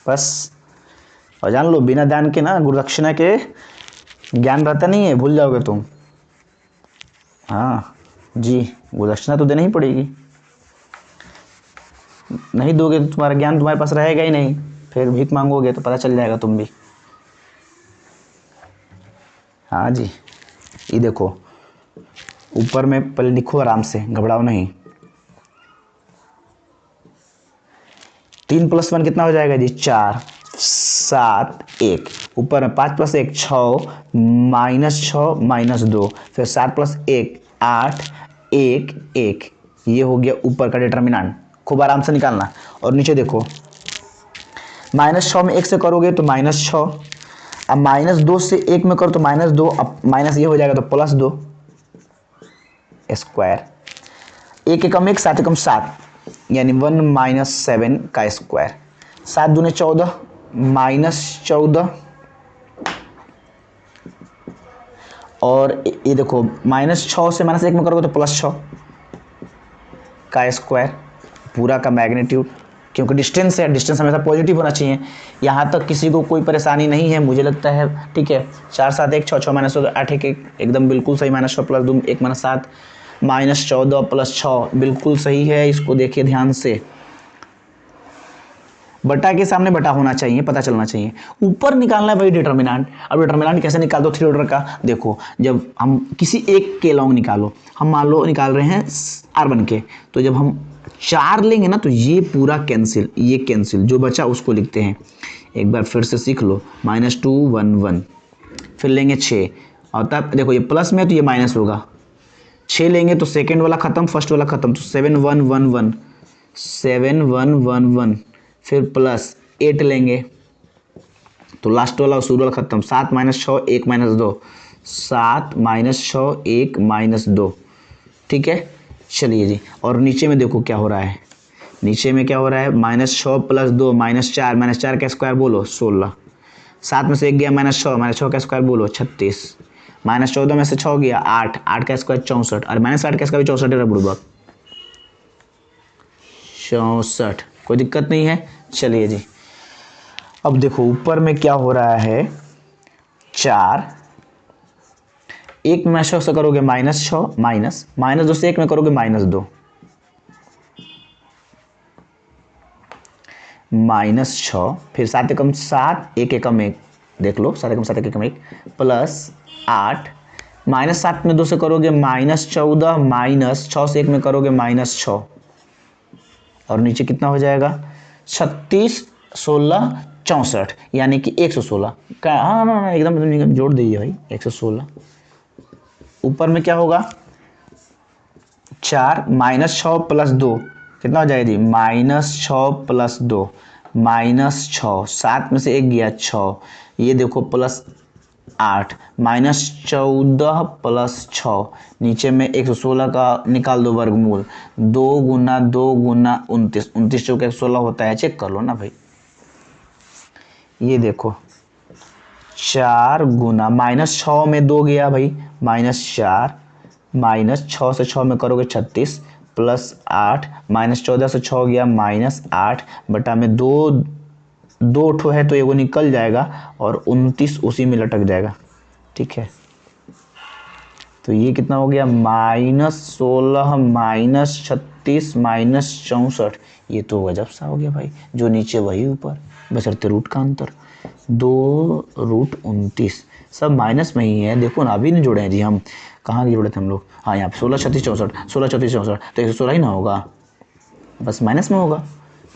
बस। और जान लो बिना दान के ना गुरुदक्षिणा के ज्ञान रहता नहीं है, भूल जाओगे तुम। हाँ जी, गुरुदक्षिणा तो देना ही पड़ेगी, नहीं दोगे तो तुम्हारा ज्ञान तुम्हारे पास रहेगा ही नहीं, फिर भीख मांगोगे तो पता चल जाएगा तुम भी। हाँ जी, ये देखो ऊपर में पहले लिखो आराम से, घबराओ नहीं। 3 + 1 कितना हो जाएगा जी 4, 7 1, ऊपर में 5 + 1 6, -6 -2, फिर 7 + 1 8 1 1, ये हो गया ऊपर का डिटरमिनेंट, खूब आराम से निकालना। और नीचे देखो -6 में 1 से करोगे तो -6, अब -2 से 1 में करो तो -2, अब माइनस ये हो जाएगा तो +2 स्क्वायर, 1 एकम 1 7 एकम 7, यानी 1 - 7 का स्क्वायर, 7 दूने 14 -14, और ये देखो -6 से -1 में करोगे तो +6 का स्क्वायर, पूरा का मैग्नीट्यूड, क्योंकि डिस्टेंस है, डिस्टेंस हमेशा पॉजिटिव होना चाहिए। यहाँ तक किसी को कोई परेशानी नहीं है मुझे लगता है, ठीक है। 4 7 1 6 6 -2 8 1 1, एकदम बिल्कुल सही, -6 + 2 1 -7, -14 + 6 बिल्कुल सही है, इसको देखिए ध्यान से। बटा के सामने बटा होना चाहिए, पता चलना चाहिए। ऊपर निकालना है भाई डिटर्मिनेंट। अब डिटर्मिनेंट कैसे निकाल दो थ्री ऑर्डर का, देखो जब हम किसी एक के लॉन्ग निकालो, हम मान लो निकाल रहे हैं R1 के, तो जब हम 4 लेंगे ना तो ये पूरा कैंसिल, ये कैंसिल, जो बचा उसको लिखते हैं। एक बार फिर से सीख लो, -2 1 1, फिर लेंगे 6, और तब देखो ये प्लस में है तो ये माइनस होगा। 6 लेंगे तो सेकेंड वाला खत्म, फर्स्ट वाला खत्म, तो 7 1 1 1, 7 1 1 1, फिर प्लस 8 लेंगे तो लास्ट वाला और शुरू वाला खत्म। 7 - 6 1 - 2, 7 - 6 1 - 2, ठीक है। चलिए जी, और नीचे में देखो क्या हो रहा है, नीचे में क्या हो रहा है, -6 + 2 -4, -4 का स्क्वायर बोलो 16, 7 में से 1 गया -6 का स्क्वायर बोलो 36, -14 में से 6 गया 8, 8 का स्क्वायर 64, और -8 का स्क्वायर 64 है बुढ़बा, 64, कोई दिक्कत नहीं है। चलिए जी, अब देखो ऊपर में क्या हो रहा है, 4, 1 में -6 से करोगे -6, -2 से 1 में करोगे -2, -6, फिर 7 एकम 7, 1 एकम 1, देख लो 7 एकम 7 1 एकम 1, प्लस 8, -7 में 2 से करोगे -14, -6 से 1 में करोगे -6, और नीचे कितना हो जाएगा 36 16 64, यानी कि 116 का, हाँ एकदम जोड़ दीजिए भाई 116। ऊपर में क्या होगा, 4 -6 + 2 कितना हो जाएगा जी, -6 + 2 -6, 7 में से 1 गया 6, ये देखो प्लस 8, -14 + 6, नीचे में 116 का निकाल दो वर्गमूल, 2 × 2 × 29, 29 चौके 116 होता है, चेक कर लो ना भाई। ये देखो 4 गुना -6 में 2 गया भाई -4, -6 से 6 में करोगे 36, प्लस 8, -14 से 6 गया -8, बटा में 2 ठो है तो ये निकल जाएगा, और 29 उसी में लटक जाएगा, ठीक है। तो ये कितना हो गया, -16 -36 -64, ये तो गजब सा हो गया भाई, जो नीचे वही ऊपर, बशर्ते रूट का अंतर, 2√29, सब माइनस में ही है, देखो ना अभी नहीं जोड़े हैं जी हम, कहाँ जोड़े थे हम लोग, हाँ यहाँ पे 16 36 64, 16 34 64, तो 116 ही ना होगा, बस माइनस में होगा।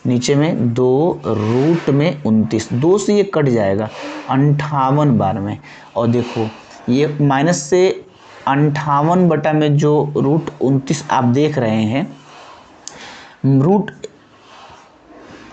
नीचे में 2√29, 2 से ये कट जाएगा 58 बार में, और देखो ये माइनस से 58 बटा में जो √29 आप देख रहे हैं, रूट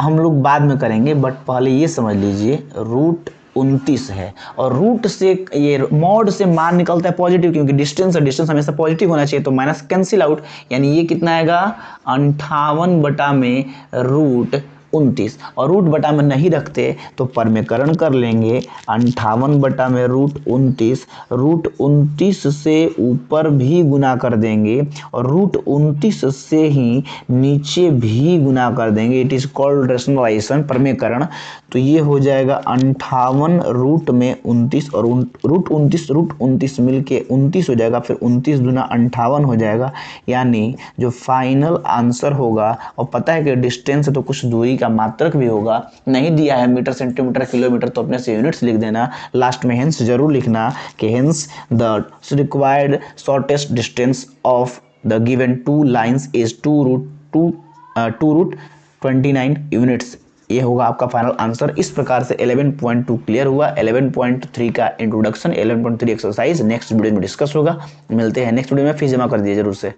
हम लोग बाद में करेंगे, बट पहले ये समझ लीजिए √29 है, और रूट से ये मॉड से मान निकलता है पॉजिटिव, क्योंकि डिस्टेंस हमेशा पॉजिटिव होना चाहिए, तो माइनस कैंसिल आउट, यानी ये कितना आएगा 58 बटा में √29, और रूट बटा में नहीं रखते तो परमेकरण कर लेंगे, 58 बटा में √29 से ऊपर भी गुना कर देंगे, और √29 से ही नीचे भी गुना कर देंगे, इट इज कॉल्ड रेशनलाइजेशन, परमेकरण। तो ये हो जाएगा 58 रूट में 29, और √29 मिलके 29 हो जाएगा, फिर 29 दूना 58 हो जाएगा, यानी जो फाइनल आंसर होगा, और पता है कि डिस्टेंस है तो कुछ दूरी का मात्रक भी होगा, नहीं दिया है मीटर सेंटीमीटर किलोमीटर तो अपने से यूनिट्स लिख देना, लास्ट में हेंस जरूर लिखना कि hence the required shortest distance of the given 2 lines is 2√29 units. ये होगा आपका फाइनल आंसर। इस प्रकार से 11.2 क्लियर हुआ। 11.3 का इंट्रोडक्शन, 11.3 एक्सरसाइज नेक्स्ट वीडियो में डिस्कस होगा। मिलते हैं नेक्स्ट वीडियो में, फीस जमा कर दिए जरूर से।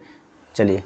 चलिए।